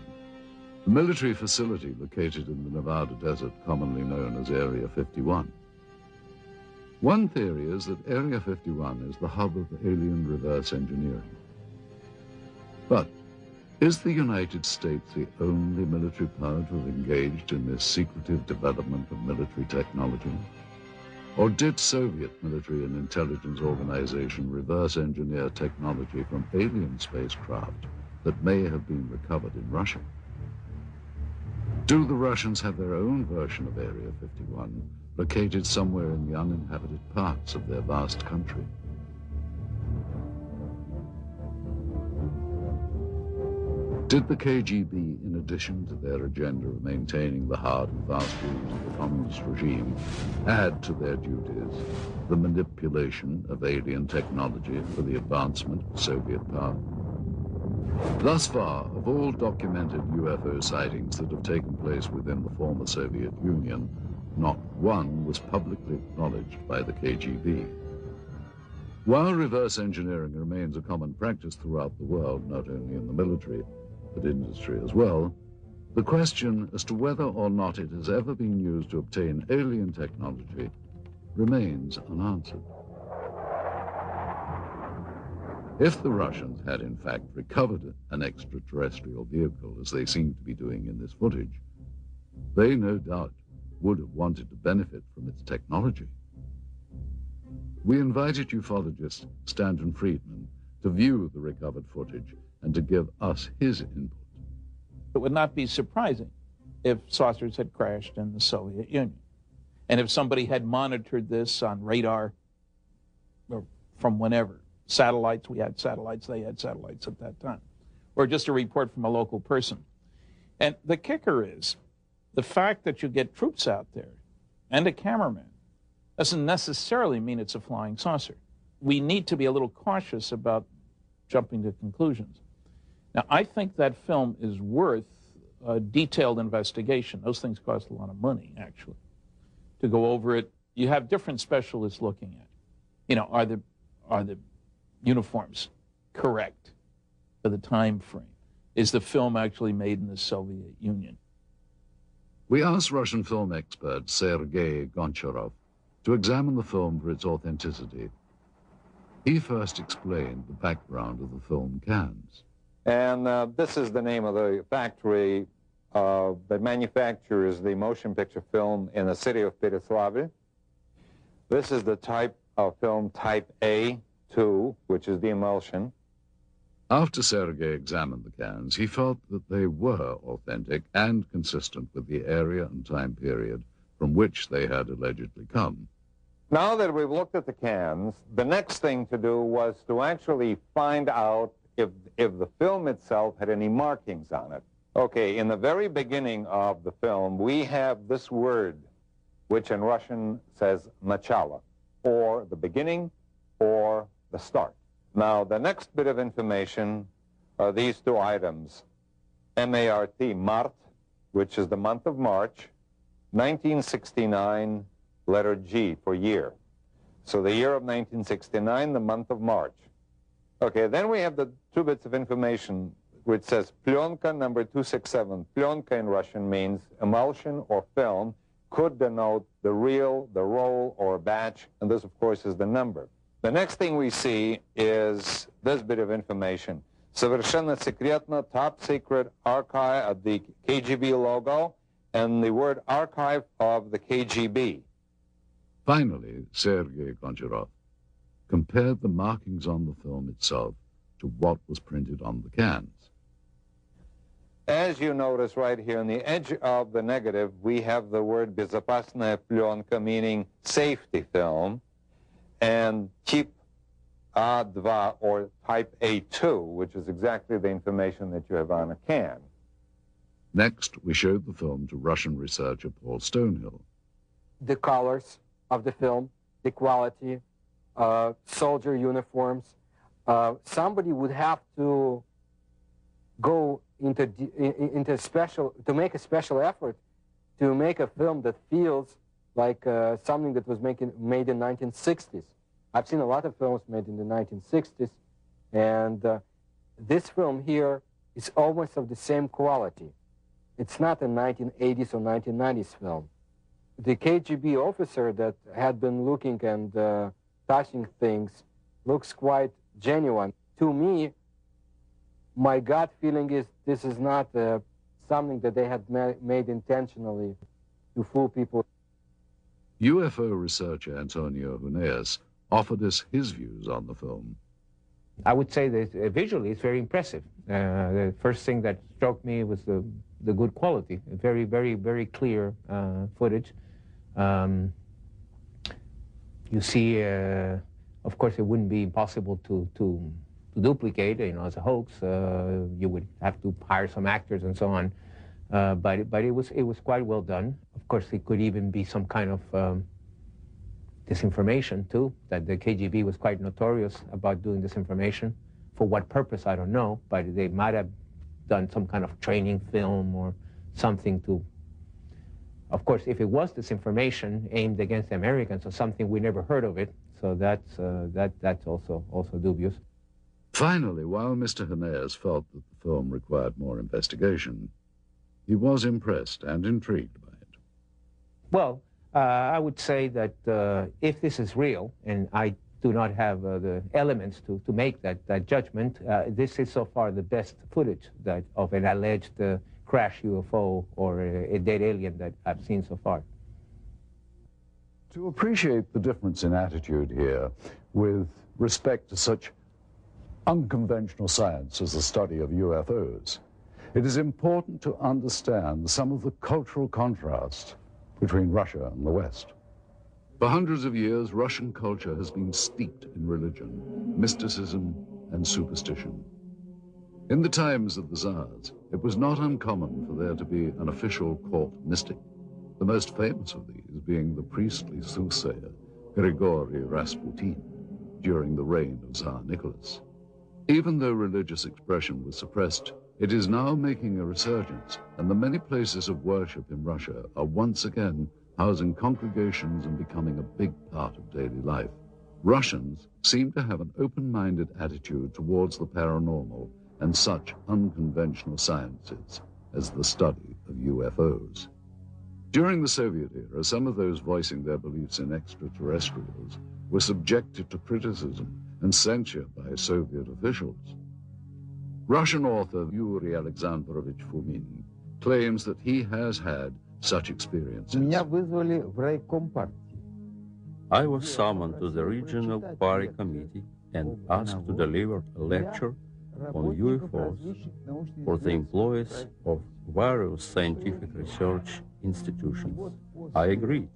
A military facility located in the Nevada desert, commonly known as Area 51. One theory is that Area 51 is the hub of alien reverse engineering. But is the United States the only military power to have engaged in this secretive development of military technology? Or did Soviet military and intelligence organization reverse engineer technology from alien spacecraft that may have been recovered in Russia? Do the Russians have their own version of Area 51, located somewhere in the uninhabited parts of their vast country? Did the KGB, in addition to their agenda of maintaining the hard and fast rules of the communist regime, add to their duties the manipulation of alien technology for the advancement of Soviet power? Thus far, of all documented UFO sightings that have taken place within the former Soviet Union, not one was publicly acknowledged by the KGB. While reverse engineering remains a common practice throughout the world, not only in the military, but industry as well, the question as to whether or not it has ever been used to obtain alien technology remains unanswered. If the Russians had in fact recovered an extraterrestrial vehicle, as they seem to be doing in this footage, they no doubt would have wanted to benefit from its technology. We invited ufologist Stanton Friedman to view the recovered footage and to give us his input. It would not be surprising if saucers had crashed in the Soviet Union. And if somebody had monitored this on radar or from whenever, satellites, we had satellites, they had satellites at that time, or just a report from a local person. And the kicker is the fact that you get troops out there and a cameraman doesn't necessarily mean it's a flying saucer. We need to be a little cautious about jumping to conclusions. Now, I think that film is worth a detailed investigation. Those things cost a lot of money, actually, to go over it. You have different specialists looking at it. You know, are the uniforms correct for the time frame? Is the film actually made in the Soviet Union? We asked Russian film expert Sergei Goncharov to examine the film for its authenticity. He first explained the background of the film cans. And this is the name of the factory that manufactures the motion picture film in the city of Pereslavl. This is the type of film type A2, which is the emulsion. After Sergei examined the cans, he felt that they were authentic and consistent with the area and time period from which they had allegedly come. Now that we've looked at the cans, the next thing to do was to actually find out if the film itself had any markings on it. Okay, in the very beginning of the film, we have this word, which in Russian says начало, or the beginning, or the start. Now, the next bit of information are these two items. M-A-R-T, Mart, which is the month of March, 1969, letter G for year. So the year of 1969, the month of March. Okay, then we have the two bits of information which says plyonka number 267. Plyonka in Russian means emulsion or film, could denote the reel, the roll, or batch, and this, of course, is the number. The next thing we see is this bit of information. Совершенно секретно, top secret archive, the KGB logo, and the word archive of the KGB. Finally, Sergei Goncharov compared the markings on the film itself to what was printed on the cans. As you notice right here on the edge of the negative, we have the word безопасная пленка, meaning safety film, and type A2 or type A2, which is exactly the information that you have on a can. Next, we showed the film to Russian researcher Paul Stonehill. The colors of the film, the quality, soldier uniforms. Somebody would have to go into special, to make a special effort to make a film that feels like something that was made in 1960s. I've seen a lot of films made in the 1960s, and this film here is almost of the same quality. It's not a 1980s or 1990s film. The KGB officer that had been looking and touching things looks quite genuine. To me, my gut feeling is this is not something that they had made intentionally to fool people. UFO researcher Antonio Huneeus offered us his views on the film. I would say that visually it's very impressive. The first thing that struck me was the good quality, very, very, very clear footage. You see, of course, it wouldn't be impossible to duplicate, as a hoax. You would have to hire some actors and so on. But it was quite well done. Of course, it could even be some kind of disinformation too, that the KGB was quite notorious about doing disinformation. For what purpose, I don't know, but they might have done some kind of training film or something to, of course, if it was disinformation aimed against the Americans or something, we never heard of it, so that's also dubious. Finally, while Mr. Huneeus felt that the film required more investigation, he was impressed and intrigued by it. Well, I would say that if this is real, and I do not have the elements to make that judgment, this is so far the best footage of an alleged crash UFO or a dead alien that I've seen so far. To appreciate the difference in attitude here with respect to such unconventional science as the study of UFOs, it is important to understand some of the cultural contrast between Russia and the West. For hundreds of years, Russian culture has been steeped in religion, mysticism, and superstition. In the times of the Tsars, it was not uncommon for there to be an official court mystic, the most famous of these being the priestly soothsayer Grigory Rasputin during the reign of Tsar Nicholas. Even though religious expression was suppressed, it is now making a resurgence, and the many places of worship in Russia are once again housing congregations and becoming a big part of daily life. Russians seem to have an open-minded attitude towards the paranormal and such unconventional sciences as the study of UFOs. During the Soviet era, some of those voicing their beliefs in extraterrestrials were subjected to criticism and censure by Soviet officials. Russian author Yuri Alexandrovich Fomin claims that he has had such experiences. I was summoned to the regional party committee and asked to deliver a lecture on UFOs for the employees of various scientific research institutions. I agreed.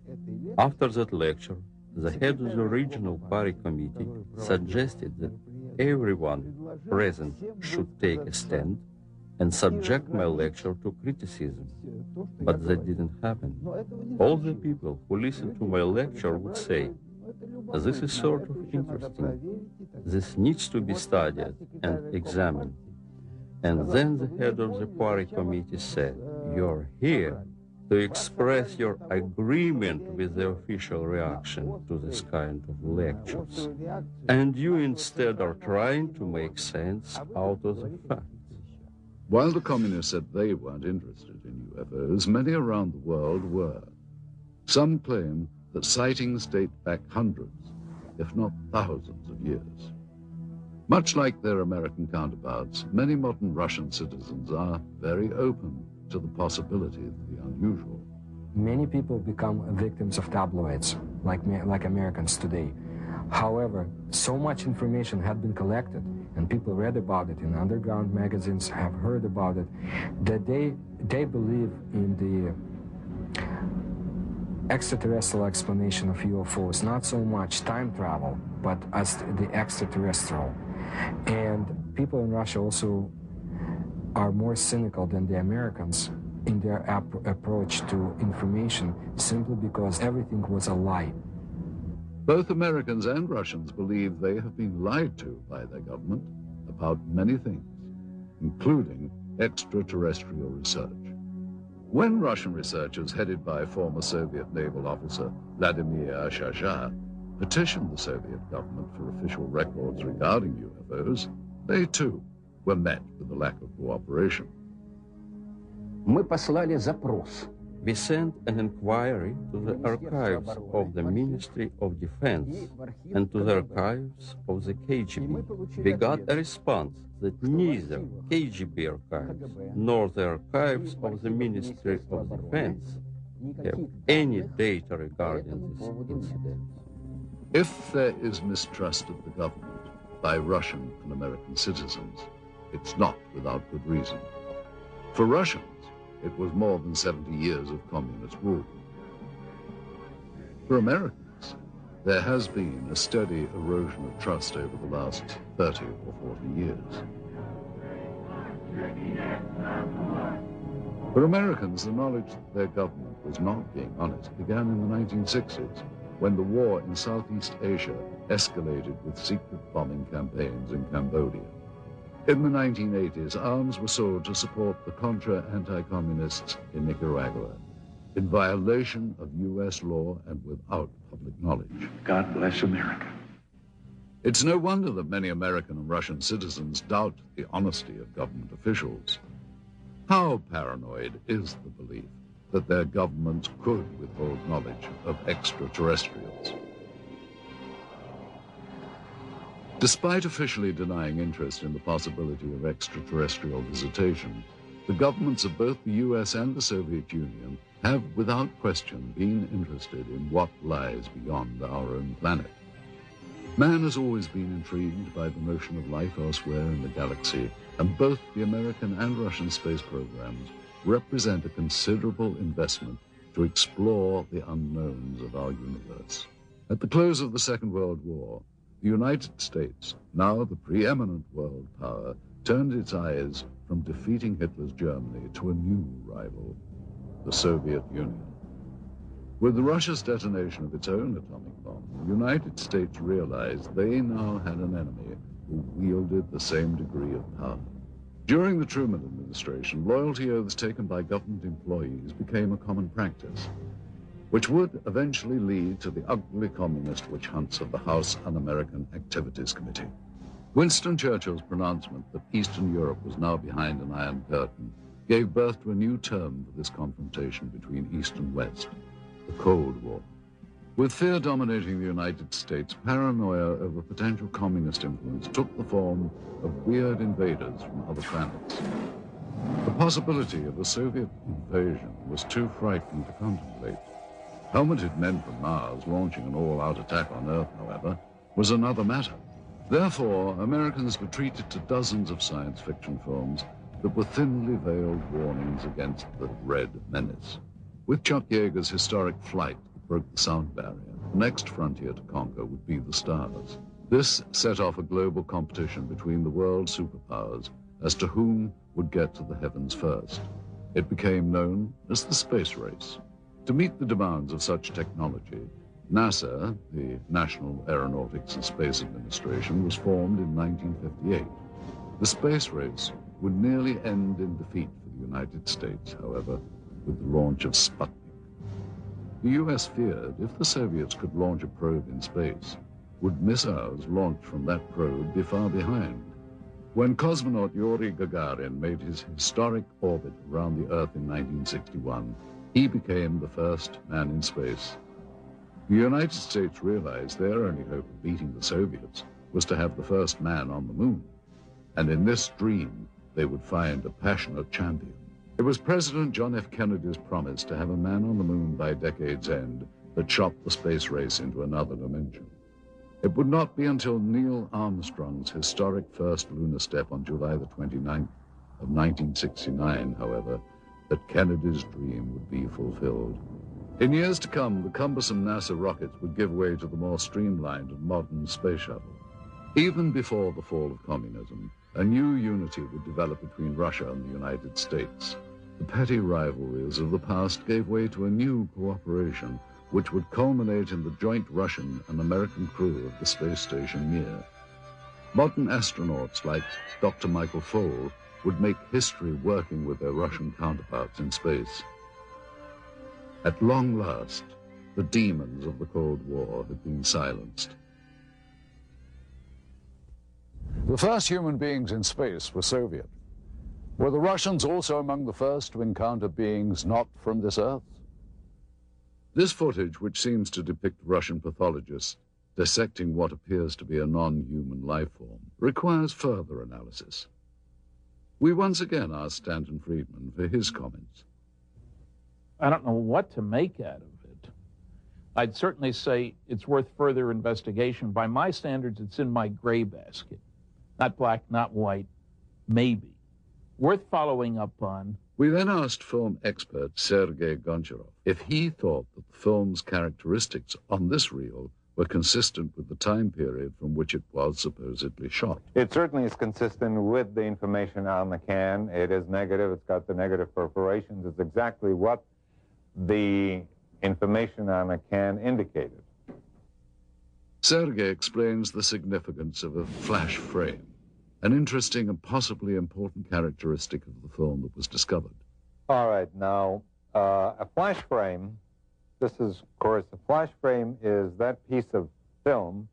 After that lecture, the head of the regional party committee suggested that everyone present should take a stand and subject my lecture to criticism. But that didn't happen. All the people who listened to my lecture would say, "This is sort of interesting. This needs to be studied and examined." And then the head of the party committee said, "You're here to express your agreement with the official reaction to this kind of lectures. And you instead are trying to make sense out of the facts." While the communists said they weren't interested in UFOs, many around the world were. Some claim that sightings date back hundreds, if not thousands of years. Much like their American counterparts, many modern Russian citizens are very open to the possibility of the unusual. Many people become victims of tabloids, like Americans today. However, so much information had been collected, and people read about it in underground magazines, have heard about it, that they believe in the extraterrestrial explanation of UFOs, not so much time travel, but as the extraterrestrial. And people in Russia also are more cynical than the Americans in their approach to information, simply because everything was a lie. Both Americans and Russians believe they have been lied to by their government about many things, including extraterrestrial research. When Russian researchers headed by former Soviet naval officer Vladimir Rodger petitioned the Soviet government for official records regarding UFOs, they too were met with a lack of cooperation. We sent an inquiry to the archives of the Ministry of Defense and to the archives of the KGB. We got a response that neither KGB archives nor the archives of the Ministry of Defense have any data regarding this incident. If there is mistrust of the government by Russian and American citizens, it's not without good reason. For Russians, it was more than 70 years of communist rule. For Americans, there has been a steady erosion of trust over the last 30 or 40 years. For Americans, the knowledge that their government was not being honest began in the 1960s, when the war in Southeast Asia escalated with secret bombing campaigns in Cambodia. In the 1980s, arms were sold to support the Contra anti-communists in Nicaragua, in violation of U.S. law and without public knowledge. God bless America. It's no wonder that many American and Russian citizens doubt the honesty of government officials. How paranoid is the belief that their governments could withhold knowledge of extraterrestrials? Despite officially denying interest in the possibility of extraterrestrial visitation, the governments of both the US and the Soviet Union have, without question, been interested in what lies beyond our own planet. Man has always been intrigued by the notion of life elsewhere in the galaxy, and both the American and Russian space programs represent a considerable investment to explore the unknowns of our universe. At the close of the Second World War, the United States, now the preeminent world power, turned its eyes from defeating Hitler's Germany to a new rival, the Soviet Union. With Russia's detonation of its own atomic bomb, the United States realized they now had an enemy who wielded the same degree of power. During the Truman administration, loyalty oaths taken by government employees became a common practice, which would eventually lead to the ugly communist witch hunts of the House Un-American Activities Committee. Winston Churchill's pronouncement that Eastern Europe was now behind an Iron Curtain gave birth to a new term for this confrontation between East and West, the Cold War. With fear dominating the United States, paranoia over potential communist influence took the form of weird invaders from other planets. The possibility of a Soviet invasion was too frightening to contemplate. Helmeted men from Mars launching an all-out attack on Earth, however, was another matter. Therefore, Americans retreated to dozens of science fiction films that were thinly veiled warnings against the Red Menace. With Chuck Yeager's historic Flight that broke the sound barrier, the next frontier to conquer would be the stars. This set off a global competition between the world superpowers as to whom would get to the heavens first. It became known as the space race. To meet the demands of such technology, NASA, the National Aeronautics and Space Administration, was formed in 1958. The space race would nearly end in defeat for the United States, however, with the launch of Sputnik. The U.S. feared if the Soviets could launch a probe in space, would missiles launched from that probe be far behind? When cosmonaut Yuri Gagarin made his historic orbit around the Earth in 1961, he became the first man in space. The United States realized their only hope of beating the Soviets was to have the first man on the moon. And in this dream, they would find a passionate champion. It was President John F. Kennedy's promise to have a man on the moon by decade's end that shot the space race into another dimension. It would not be until Neil Armstrong's historic first lunar step on July the 29th of 1969, however, that Kennedy's dream would be fulfilled. In years to come, the cumbersome NASA rockets would give way to the more streamlined and modern space shuttle. Even before the fall of communism, a new unity would develop between Russia and the United States. The petty rivalries of the past gave way to a new cooperation, which would culminate in the joint Russian and American crew of the space station Mir. Modern astronauts like Dr. Michael Foale would make history working with their Russian counterparts in space. At long last, the demons of the Cold War had been silenced. The first human beings in space were Soviet. Were the Russians also among the first to encounter beings not from this Earth? This footage, which seems to depict Russian pathologists dissecting what appears to be a non-human life form, requires further analysis. We once again asked Stanton Friedman for his comments. I don't know what to make out of it. I'd certainly say it's worth further investigation. By my standards, it's in my gray basket. Not black, not white, maybe. Worth following up on. We then asked film expert Sergei Goncharov if he thought that the film's characteristics on this reel were consistent with the time period from which it was supposedly shot. It certainly is consistent with the information on the can. It is negative. It's got the negative perforations. It's exactly what the information on the can indicated. Sergei explains the significance of a flash frame, an interesting and possibly important characteristic of the film that was discovered. All right, now, a flash frame, this is, of course, a flash frame is that piece of film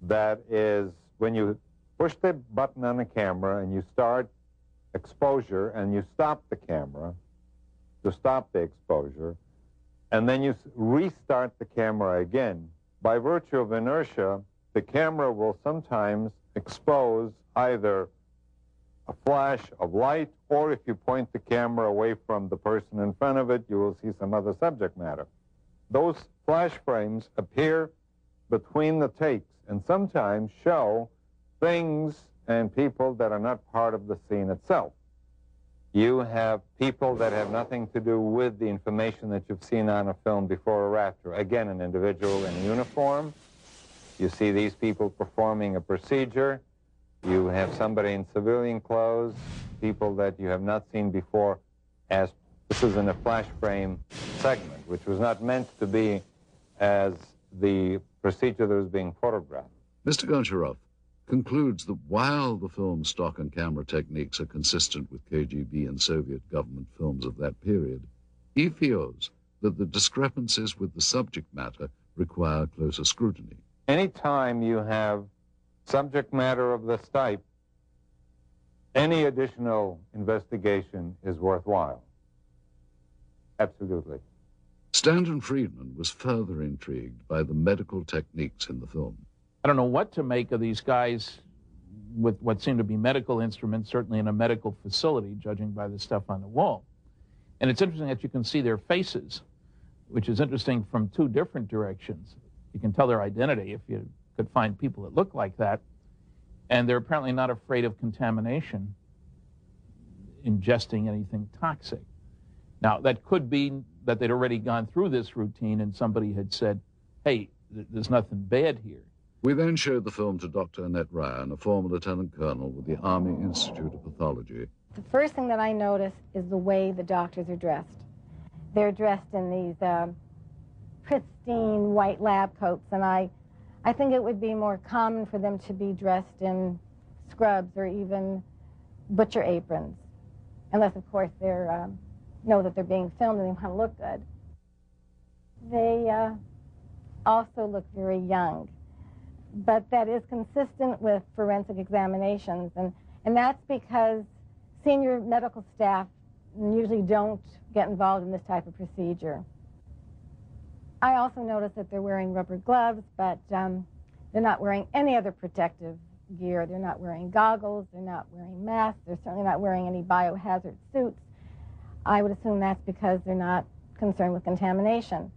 that is, when you push the button on the camera and you start exposure and you stop the camera to stop the exposure, and then you restart the camera again, by virtue of inertia, the camera will sometimes expose either a flash of light, or if you point the camera away from the person in front of it, you will see some other subject matter. Those flash frames appear between the takes and sometimes show things and people that are not part of the scene itself. You have people that have nothing to do with the information that you've seen on a film before or after. Again, an individual in uniform. You see these people performing a procedure. You have somebody in civilian clothes, people that you have not seen before, as this is in a flash frame segment, which was not meant to be as the procedure that was being photographed. Mr. Goncharov concludes that while the film's stock and camera techniques are consistent with KGB and Soviet government films of that period, he feels that the discrepancies with the subject matter require closer scrutiny. Anytime you have subject matter of this type, any additional investigation is worthwhile. Absolutely. Stanton Friedman was further intrigued by the medical techniques in the film. I don't know what to make of these guys with what seem to be medical instruments, certainly in a medical facility, judging by the stuff on the wall. And it's interesting that you can see their faces, which is interesting from two different directions. You can tell their identity if you could find people that look like that. And they're apparently not afraid of contamination, ingesting anything toxic. Now, that could be that they'd already gone through this routine and somebody had said, hey, there's nothing bad here. We then showed the film to Dr. Annette Ryan, a former lieutenant colonel with the Army Institute of Pathology. The first thing that I notice is the way the doctors are dressed. They're dressed in these pristine white lab coats, and I think it would be more common for them to be dressed in scrubs or even butcher aprons, unless, of course, they know that they're being filmed and they want to look good. They also look very young. but that is consistent with forensic examinations, and that's because senior medical staff usually don't get involved in this type of procedure. I also noticed that they're wearing rubber gloves, but they're not wearing any other protective gear. They're not wearing goggles, they're not wearing masks, they're certainly not wearing any biohazard suits. I would assume that's because they're not concerned with contamination.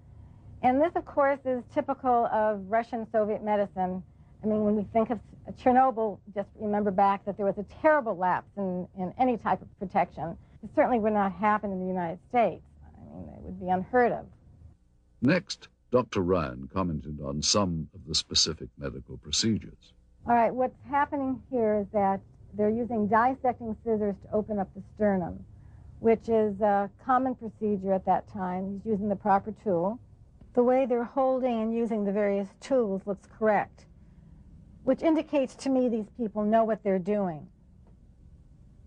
And this, of course, is typical of Russian-Soviet medicine. I mean, when we think of Chernobyl, just remember back that there was a terrible lapse in any type of protection. It certainly would not happen in the United States. I mean, it would be unheard of. Next, Dr. Ryan commented on some of the specific medical procedures. All right, what's happening here is that they're using dissecting scissors to open up the sternum, which is a common procedure at that time. He's using the proper tool. The way they're holding and using the various tools looks correct, which indicates to me these people know what they're doing.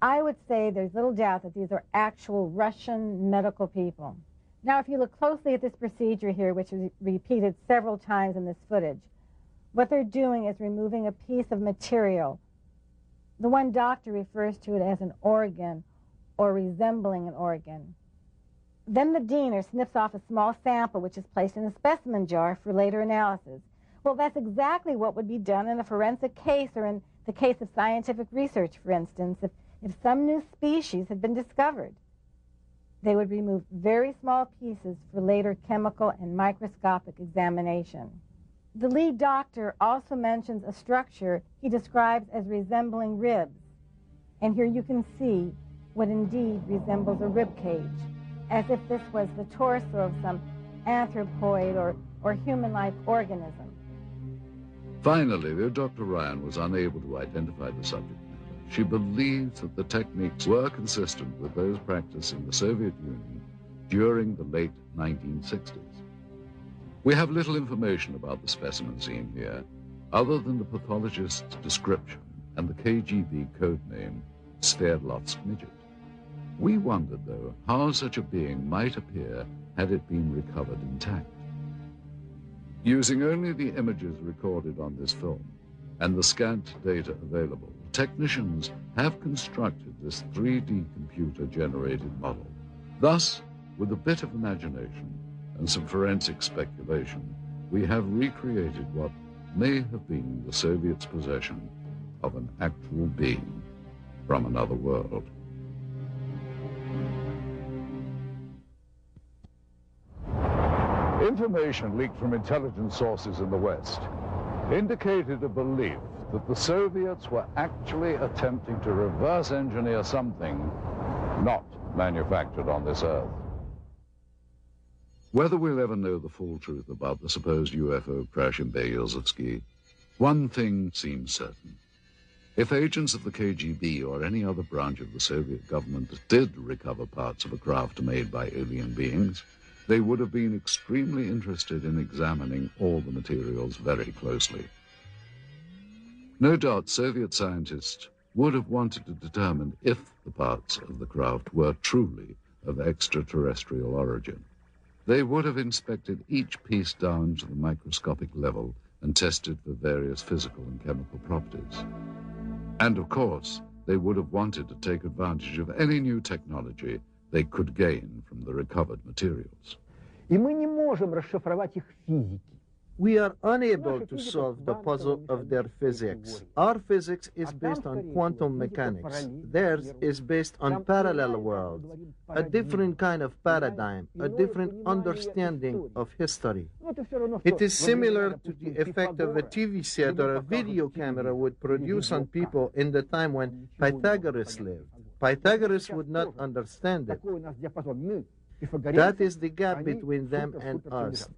I would say there's little doubt that these are actual Russian medical people. Now, if you look closely at this procedure here, which is repeated several times in this footage, what they're doing is removing a piece of material. The one doctor refers to it as an organ or resembling an organ. Then the diener snips off a small sample which is placed in a specimen jar for later analysis. Well, that's exactly what would be done in a forensic case or in the case of scientific research, for instance, if some new species had been discovered. They would remove very small pieces for later chemical and microscopic examination. The lead doctor also mentions a structure he describes as resembling ribs. And here you can see what indeed resembles a rib cage, as if this was the torso of some anthropoid or human-like organism. Finally, though Dr. Ryan was unable to identify the subject matter, she believes that the techniques were consistent with those practiced in the Soviet Union during the late 1960s. We have little information about the specimen seen here, other than the pathologist's description and the KGB code name, Sverdlovsk midget. We wondered, though, how such a being might appear had it been recovered intact. Using only the images recorded on this film and the scant data available, technicians have constructed this 3D computer-generated model. Thus, with a bit of imagination and some forensic speculation, we have recreated what may have been the Soviets' possession of an actual being from another world. Information leaked from intelligence sources in the West indicated a belief that the Soviets were actually attempting to reverse engineer something not manufactured on this Earth. Whether we'll ever know the full truth about the supposed UFO crash in Berezovsky, one thing seems certain. If agents of the KGB or any other branch of the Soviet government did recover parts of a craft made by alien beings, they would have been extremely interested in examining all the materials very closely. No doubt Soviet scientists would have wanted to determine if the parts of the craft were truly of extraterrestrial origin. They would have inspected each piece down to the microscopic level and tested for various physical and chemical properties. And of course, they would have wanted to take advantage of any new technology they could gain from the recovered materials. We are unable to solve the puzzle of their physics. Our physics is based on quantum mechanics. Theirs is based on parallel worlds, a different kind of paradigm, a different understanding of history. It is similar to the effect of a TV set or a video camera would produce on people in the time when Pythagoras lived. Pythagoras would not understand it. That is the gap between them and us.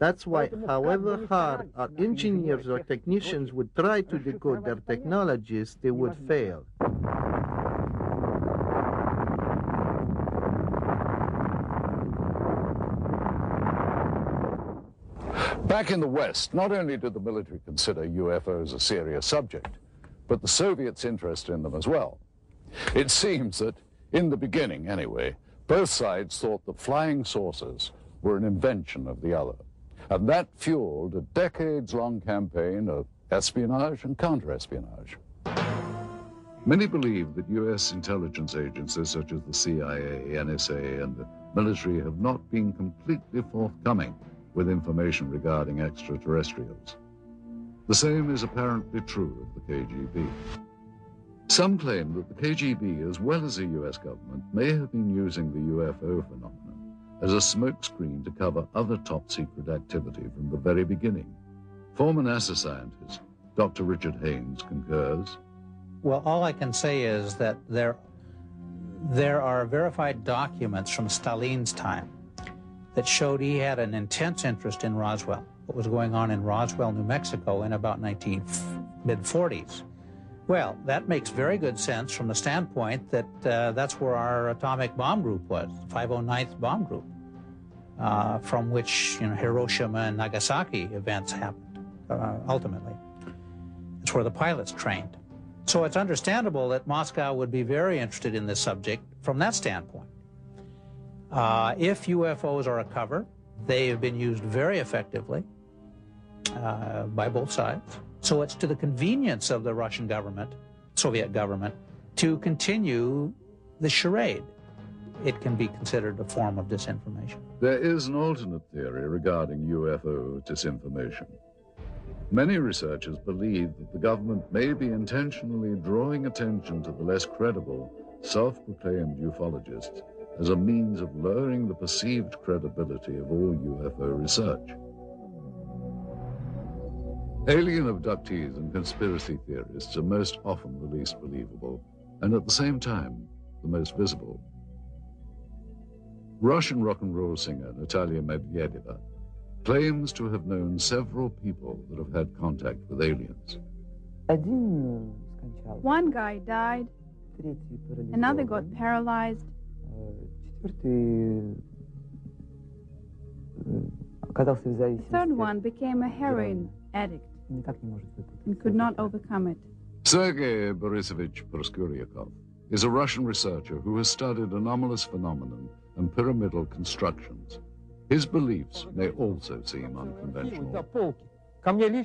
That's why, however hard our engineers or technicians would try to decode their technologies, they would fail. Back in the West, not only did the military consider UFOs a serious subject, but the Soviets' interest in them as well. It seems that, in the beginning anyway, both sides thought that flying saucers were an invention of the other. And that fueled a decades-long campaign of espionage and counter-espionage. Many believe that U.S. intelligence agencies such as the CIA, NSA, and the military have not been completely forthcoming with information regarding extraterrestrials. The same is apparently true of the KGB. Some claim that the KGB, as well as the U.S. government, may have been using the UFO phenomenon as a smokescreen to cover other top-secret activity from the very beginning. Former NASA scientist Dr. Richard Haynes concurs. Well, all I can say is that there are verified documents from Stalin's time that showed he had an intense interest in Roswell, what was going on in Roswell, New Mexico in about mid-40s. Well, that makes very good sense from the standpoint that that's where our atomic bomb group was, the 509th Bomb Group, from which Hiroshima and Nagasaki events happened, ultimately. It's where the pilots trained. So it's understandable that Moscow would be very interested in this subject from that standpoint. If UFOs are a cover, they have been used very effectively by both sides. So it's to the convenience of the Russian government, Soviet government, to continue the charade. It can be considered a form of disinformation. There is an alternate theory regarding UFO disinformation. Many researchers believe that the government may be intentionally drawing attention to the less credible, self-proclaimed ufologists as a means of lowering the perceived credibility of all UFO research. Alien abductees and conspiracy theorists are most often the least believable, and at the same time, the most visible. Russian rock and roll singer Natalia Medvedeva claims to have known several people that have had contact with aliens. One guy died, another got paralyzed, the third one became a heroin addict and could not overcome it. Sergei Borisovich Proskuryakov is a Russian researcher who has studied anomalous phenomenon and pyramidal constructions. His beliefs may also seem unconventional.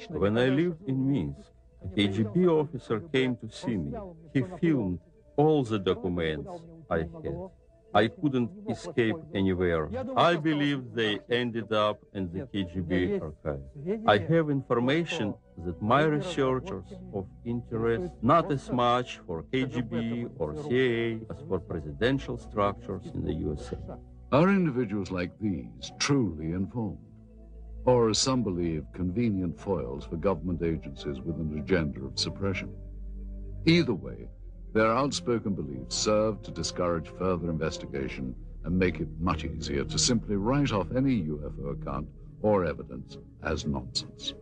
When I lived in Minsk, a KGB officer came to see me. He filmed all the documents I had. I couldn't escape anywhere. I believe they ended up in the KGB archive. I have information that my researchers of interest not as much for KGB or CIA as for presidential structures in the USA. Are individuals like these truly informed? Or, as some believe, convenient foils for government agencies with an agenda of suppression? Either way, their outspoken beliefs serve to discourage further investigation and make it much easier to simply write off any UFO account or evidence as nonsense.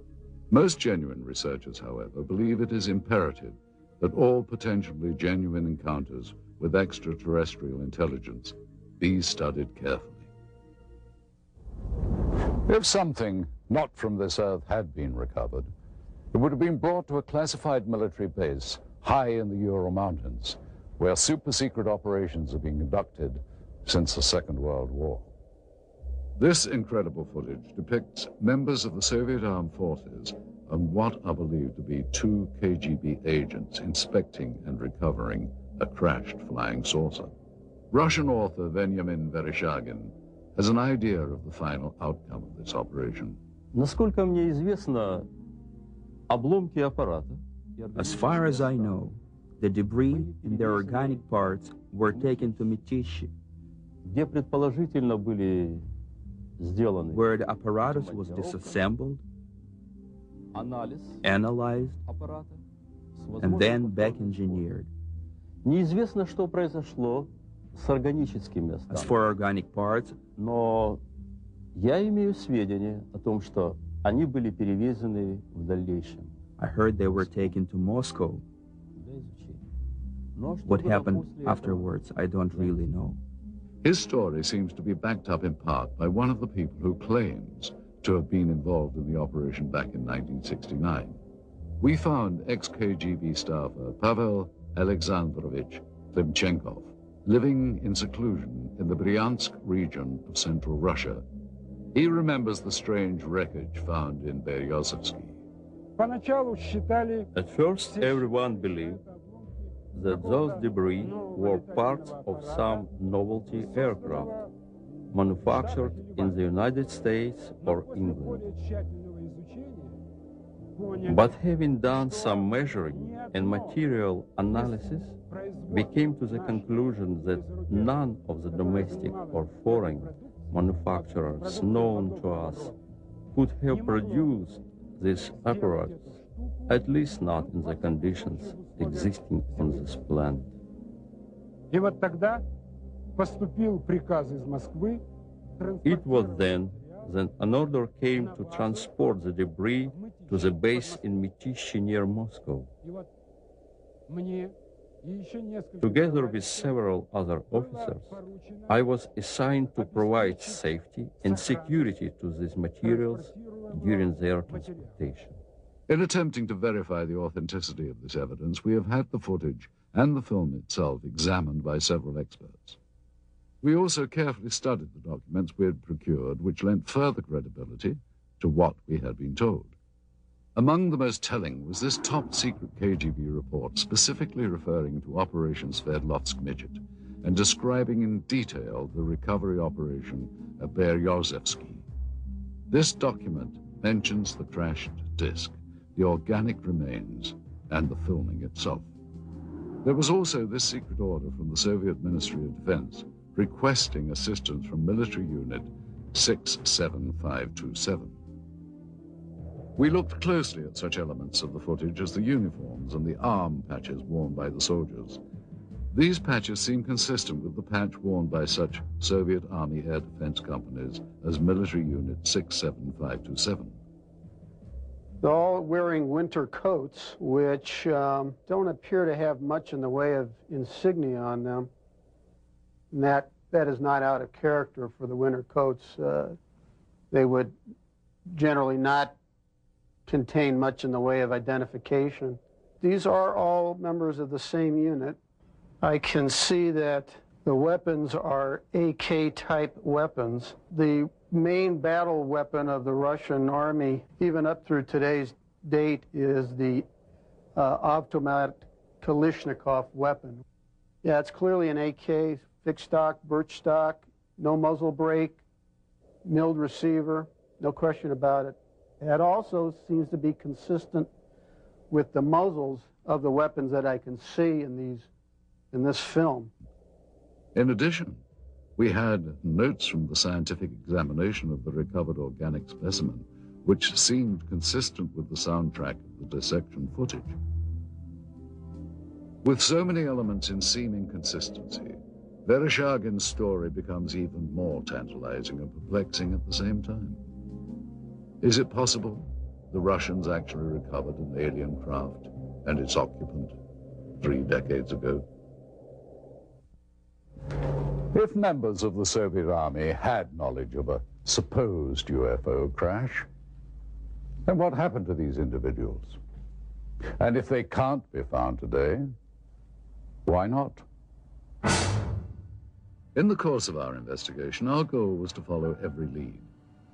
Most genuine researchers, however, believe it is imperative that all potentially genuine encounters with extraterrestrial intelligence be studied carefully. If something not from this earth had been recovered, it would have been brought to a classified military base high in the Ural Mountains, where super-secret operations are being conducted since the Second World War. This incredible footage depicts members of the Soviet armed forces and what are believed to be 2 KGB agents inspecting and recovering a crashed flying saucer. Russian author Veniamin Vereshchagin has an idea of the final outcome of this operation. Насколько мне известно, обломки аппарата. As far as I know, the debris and their organic parts were taken to Mytishi, где предположительно были сделаны, where the apparatus was disassembled, analyzed, and then back engineered. Неизвестно, что произошло с органическими останками. As for organic parts, но я имею сведения о том, что они были перевезены в дальнейшем. I heard they were taken to Moscow. What happened afterwards, I don't really know. His story seems to be backed up in part by one of the people who claims to have been involved in the operation back in 1969. We found ex-KGB staffer Pavel Alexandrovich Klimchenkov living in seclusion in the Bryansk region of central Russia. He remembers the strange wreckage found in Beryozovsky. At first, everyone believed that those debris were parts of some novelty aircraft manufactured in the United States or England. But having done some measuring and material analysis, we came to the conclusion that none of the domestic or foreign manufacturers known to us could have produced this apparatus, at least not in the conditions existing on this planet. It was then that an order came to transport the debris to the base in Mytishi near Moscow. Together with several other officers, I was assigned to provide safety and security to these materials during their transportation. In attempting to verify the authenticity of this evidence, we have had the footage and the film itself examined by several experts. We also carefully studied the documents we had procured, which lent further credibility to what we had been told. Among the most telling was this top-secret KGB report specifically referring to Operation Sverdlovsk Midget and describing in detail the recovery operation at Beryozevsky. This document mentions the crashed disc, the organic remains, and the filming itself. There was also this secret order from the Soviet Ministry of Defense requesting assistance from military unit 67527. We looked closely at such elements of the footage as the uniforms and the arm patches worn by the soldiers. These patches seem consistent with the patch worn by such Soviet Army air defense companies as military unit 67527. They're all wearing winter coats, which don't appear to have much in the way of insignia on them. And that is not out of character for the winter coats. They would generally not contain much in the way of identification. These are all members of the same unit. I can see that the weapons are AK-type weapons. The main battle weapon of the Russian army, even up through today's date, is the automatic Kalashnikov weapon. Yeah, it's clearly an AK, fixed stock, birch stock, no muzzle brake, milled receiver, no question about it. That also seems to be consistent with the muzzles of the weapons that I can see in this film. In addition, we had notes from the scientific examination of the recovered organic specimen, which seemed consistent with the soundtrack of the dissection footage. With so many elements in seeming consistency, Vereshchagin's story becomes even more tantalizing and perplexing at the same time. Is it possible the Russians actually recovered an alien craft and its occupant 3 decades ago? If members of the Soviet Army had knowledge of a supposed UFO crash, then what happened to these individuals? And if they can't be found today, why not? In the course of our investigation, our goal was to follow every lead,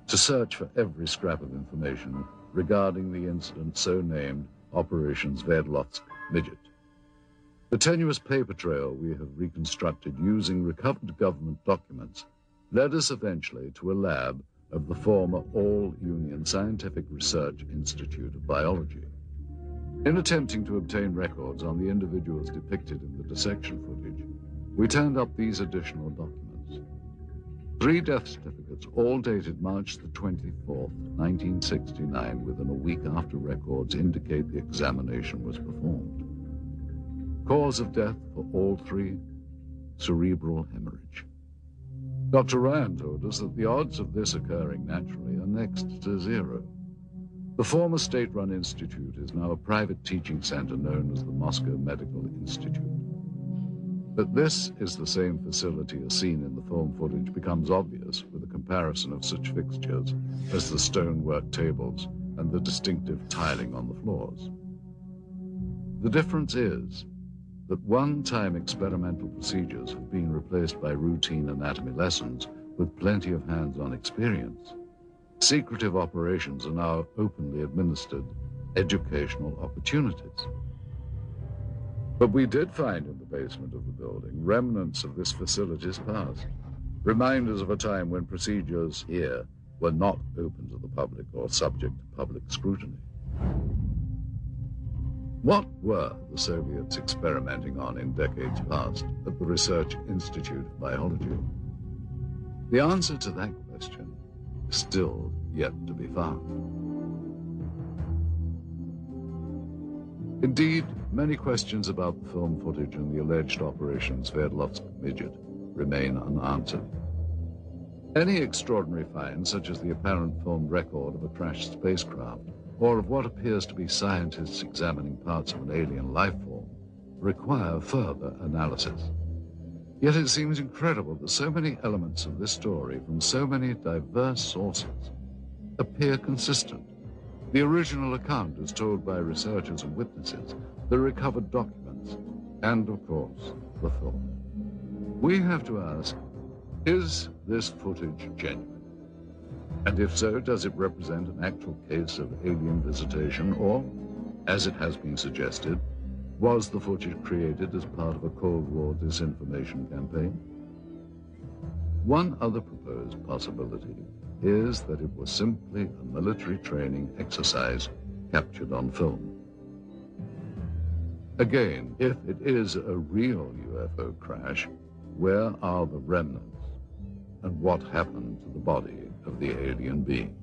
to search for every scrap of information regarding the incident so named Operation Sverdlovsk Midget. The tenuous paper trail we have reconstructed using recovered government documents led us eventually to a lab of the former All-Union Scientific Research Institute of Biology. In attempting to obtain records on the individuals depicted in the dissection footage, we turned up these additional documents. 3 death certificates, all dated March the 24th, 1969, within a week after records indicate the examination was performed. Cause of death for all 3, cerebral hemorrhage. Dr. Ryan told us that the odds of this occurring naturally are next to 0. The former state-run institute is now a private teaching center known as the Moscow Medical Institute. That this is the same facility as seen in the film footage becomes obvious with a comparison of such fixtures as the stonework tables and the distinctive tiling on the floors. The difference is that one-time experimental procedures have been replaced by routine anatomy lessons with plenty of hands-on experience. Secretive operations are now openly administered educational opportunities. But we did find in the basement of the building remnants of this facility's past, reminders of a time when procedures here were not open to the public or subject to public scrutiny. What were the Soviets experimenting on in decades past at the Research Institute of Biology? The answer to that question is still yet to be found. Indeed, many questions about the film footage and the alleged Operation Sverdlovsk Midget remain unanswered. Any extraordinary find, such as the apparent filmed record of a crashed spacecraft, or of what appears to be scientists examining parts of an alien life form, require further analysis. Yet it seems incredible that so many elements of this story from so many diverse sources appear consistent. The original account as told by researchers and witnesses, the recovered documents, and of course, the film. We have to ask, is this footage genuine? And if so, does it represent an actual case of alien visitation, or, as it has been suggested, was the footage created as part of a Cold War disinformation campaign? One other proposed possibility is that it was simply a military training exercise captured on film. Again, if it is a real UFO crash, where are the remnants? And what happened to the body of the alien being?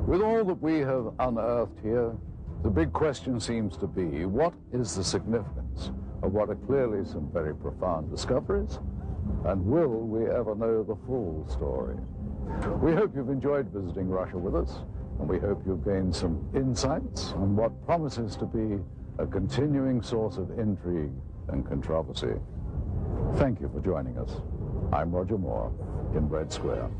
With all that we have unearthed here, the big question seems to be, what is the significance of what are clearly some very profound discoveries? And will we ever know the full story? We hope you've enjoyed visiting Russia with us, and we hope you've gained some insights on what promises to be a continuing source of intrigue and controversy. Thank you for joining us. I'm Rodger Moore in Red Square.